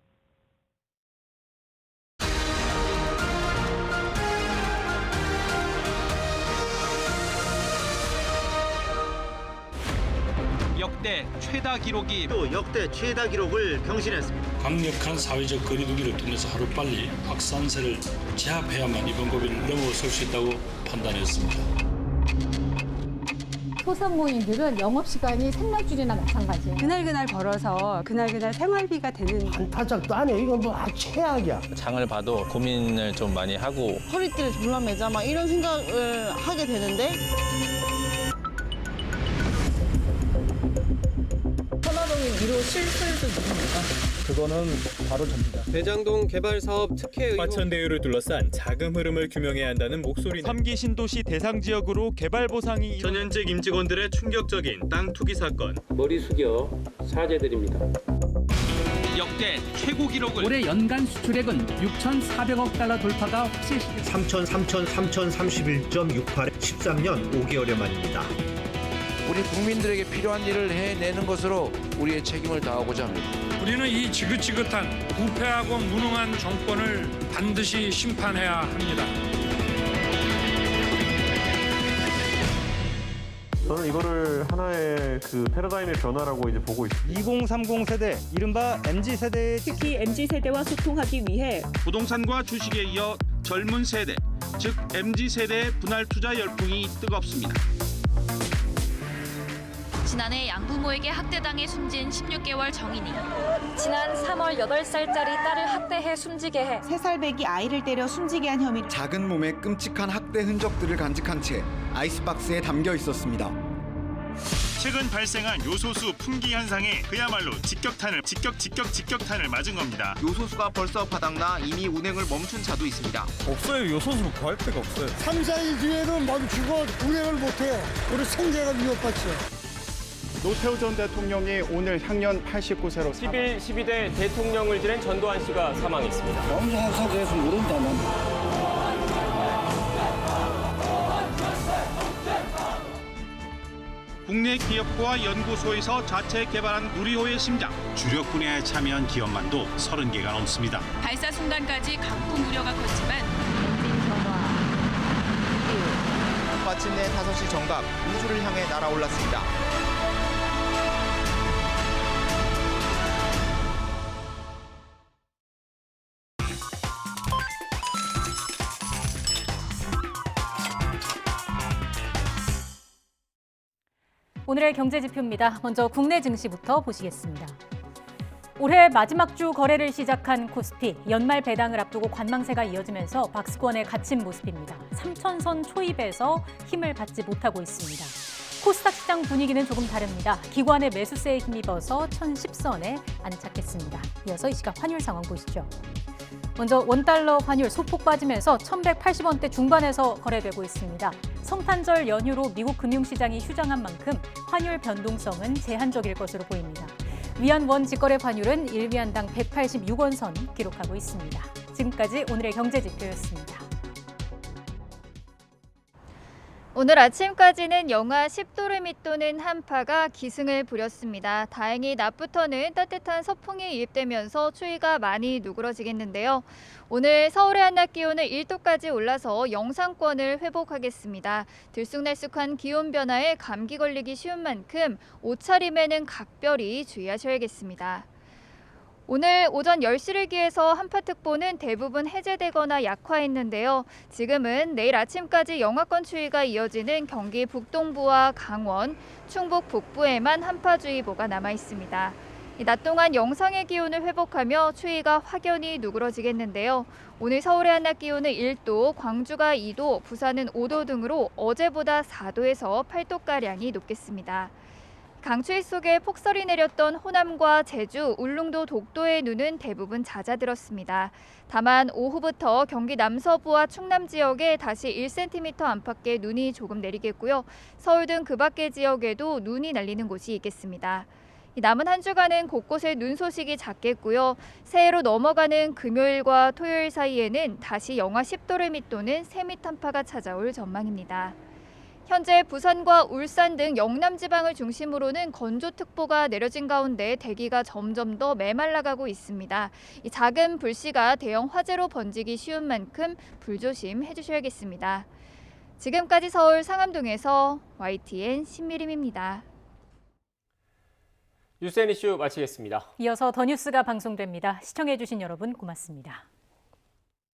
역대 최다 기록이 또 역대 최다 기록을 경신했습니다. 강력한 사회적 거리두기를 통해서 하루빨리 확산세를 제압해야만 이번 고비를 넘어설 수 있다고 판단했습니다. 소상공인들은 영업시간이 생활줄이나 마찬가지예요. 그날 벌어서 그날 생활비가 되는. 한 타작도 안 해. 이건 뭐 최악이야. 장을 봐도 고민을 좀 많이 하고 허리띠를 졸라매자 막 이런 생각을 하게 되는데 천화동인 1호 실소유주 누굽니까? 그거는 바로 접니다. 대장동 개발 사업 특혜 의혹. 화천대유를 둘러싼 자금 흐름을 규명해야 한다는 목소리는 3기 신도시 대상 지역으로 개발 보상이 전현직 임직원들의 충격적인 땅 투기 사건. 머리 숙여 사죄드립니다. 역대 최고 기록을 올해 연간 수출액은 6,400억 달러 돌파가 확실시됐습니다. 3,31.68 13년 5개월여 만입니다. 우리 국민들에게 필요한 일을 해내는 것으로 우리의 책임을 다하고자 합니다. 우리는 이 지긋지긋한 부패하고 무능한 정권을 반드시 심판해야 합니다. 저는 이거를 하나의 그 패러다임의 변화라고 이제 보고 있습니다. 2030 세대, 이른바 MZ 세대의 특히 MZ 세대와 소통하기 위해 부동산과 주식에 이어 젊은 세대, 즉 MZ 세대의 분할 투자 열풍이 뜨겁습니다. 지난해 양부모에게 학대당해 숨진 16개월 정인이 지난 3월 8살짜리 딸을 학대해 숨지게 해 3살배기 아이를 때려 숨지게 한 혐의. 작은 몸에 끔찍한 학대 흔적들을 간직한 채 아이스박스에 담겨 있었습니다. 최근 발생한 요소수 품귀 현상에 그야말로 직격탄을 맞은 겁니다. 요소수가 벌써 바닥나 이미 운행을 멈춘 차도 있습니다. 없어요. 요소수 구할 데가 없어요. 3, 4일 뒤에는 멈추고 운행을 못해요. 우리 생계가 위협받죠. 노태우 전 대통령이 오늘 향년 89세로 11, 12대 대통령을 지낸 전두환 씨가 사망했습니다. 경찰서에 대해서 모른다면 국내 기업과 연구소에서 자체 개발한 누리호의 심장. 주력 분야에 참여한 기업만도 30개가 넘습니다. 발사 순간까지 강풍 우려가 컸지만 마침내 5시 정각 우주를 향해 날아올랐습니다. 오늘의 경제지표입니다. 먼저 국내 증시부터 보시겠습니다. 올해 마지막 주 거래를 시작한 코스피, 연말 배당을 앞두고 관망세가 이어지면서 박스권에 갇힌 모습입니다. 3,000선 초입에서 힘을 받지 못하고 있습니다. 코스닥 시장 분위기는 조금 다릅니다. 기관의 매수세에 힘입어서 1,010선에 안착했습니다. 이어서 이 시각 환율 상황 보시죠. 먼저 원달러 환율 소폭 빠지면서 1,180원대 중반에서 거래되고 있습니다. 성탄절 연휴로 미국 금융시장이 휴장한 만큼 환율 변동성은 제한적일 것으로 보입니다. 위안 원 직거래 환율은 1위안당 186원 선 기록하고 있습니다. 지금까지 오늘의 경제지표였습니다. 오늘 아침까지는 영하 10도를 밑도는 한파가 기승을 부렸습니다. 다행히 낮부터는 따뜻한 서풍이 유입되면서 추위가 많이 누그러지겠는데요. 오늘 서울의 한낮 기온은 1도까지 올라서 영상권을 회복하겠습니다. 들쑥날쑥한 기온 변화에 감기 걸리기 쉬운 만큼 옷차림에는 각별히 주의하셔야겠습니다. 오늘 오전 10시를 기해서 한파특보는 대부분 해제되거나 약화했는데요. 지금은 내일 아침까지 영하권 추위가 이어지는 경기 북동부와 강원, 충북 북부에만 한파주의보가 남아 있습니다. 낮 동안 영상의 기온을 회복하며 추위가 확연히 누그러지겠는데요. 오늘 서울의 한낮 기온은 1도, 광주가 2도, 부산은 5도 등으로 어제보다 4도에서 8도가량이 높겠습니다. 강추위 속에 폭설이 내렸던 호남과 제주, 울릉도, 독도의 눈은 대부분 잦아들었습니다. 다만 오후부터 경기 남서부와 충남 지역에 다시 1cm 안팎의 눈이 조금 내리겠고요. 서울 등 그 밖의 지역에도 눈이 날리는 곳이 있겠습니다. 남은 한 주간은 곳곳에 눈 소식이 잦겠고요. 새해로 넘어가는 금요일과 토요일 사이에는 다시 영하 10도를 밑도는 세미 한파가 찾아올 전망입니다. 현재 부산과 울산 등 영남 지방을 중심으로는 건조특보가 내려진 가운데 대기가 점점 더 메말라가고 있습니다. 이 작은 불씨가 대형 화재로 번지기 쉬운 만큼 불조심해 주셔야겠습니다. 지금까지 서울 상암동에서 YTN 신미림입니다. 뉴스 앤 이슈 마치겠습니다. 이어서 더 뉴스가 방송됩니다. 시청해 주신 여러분 고맙습니다.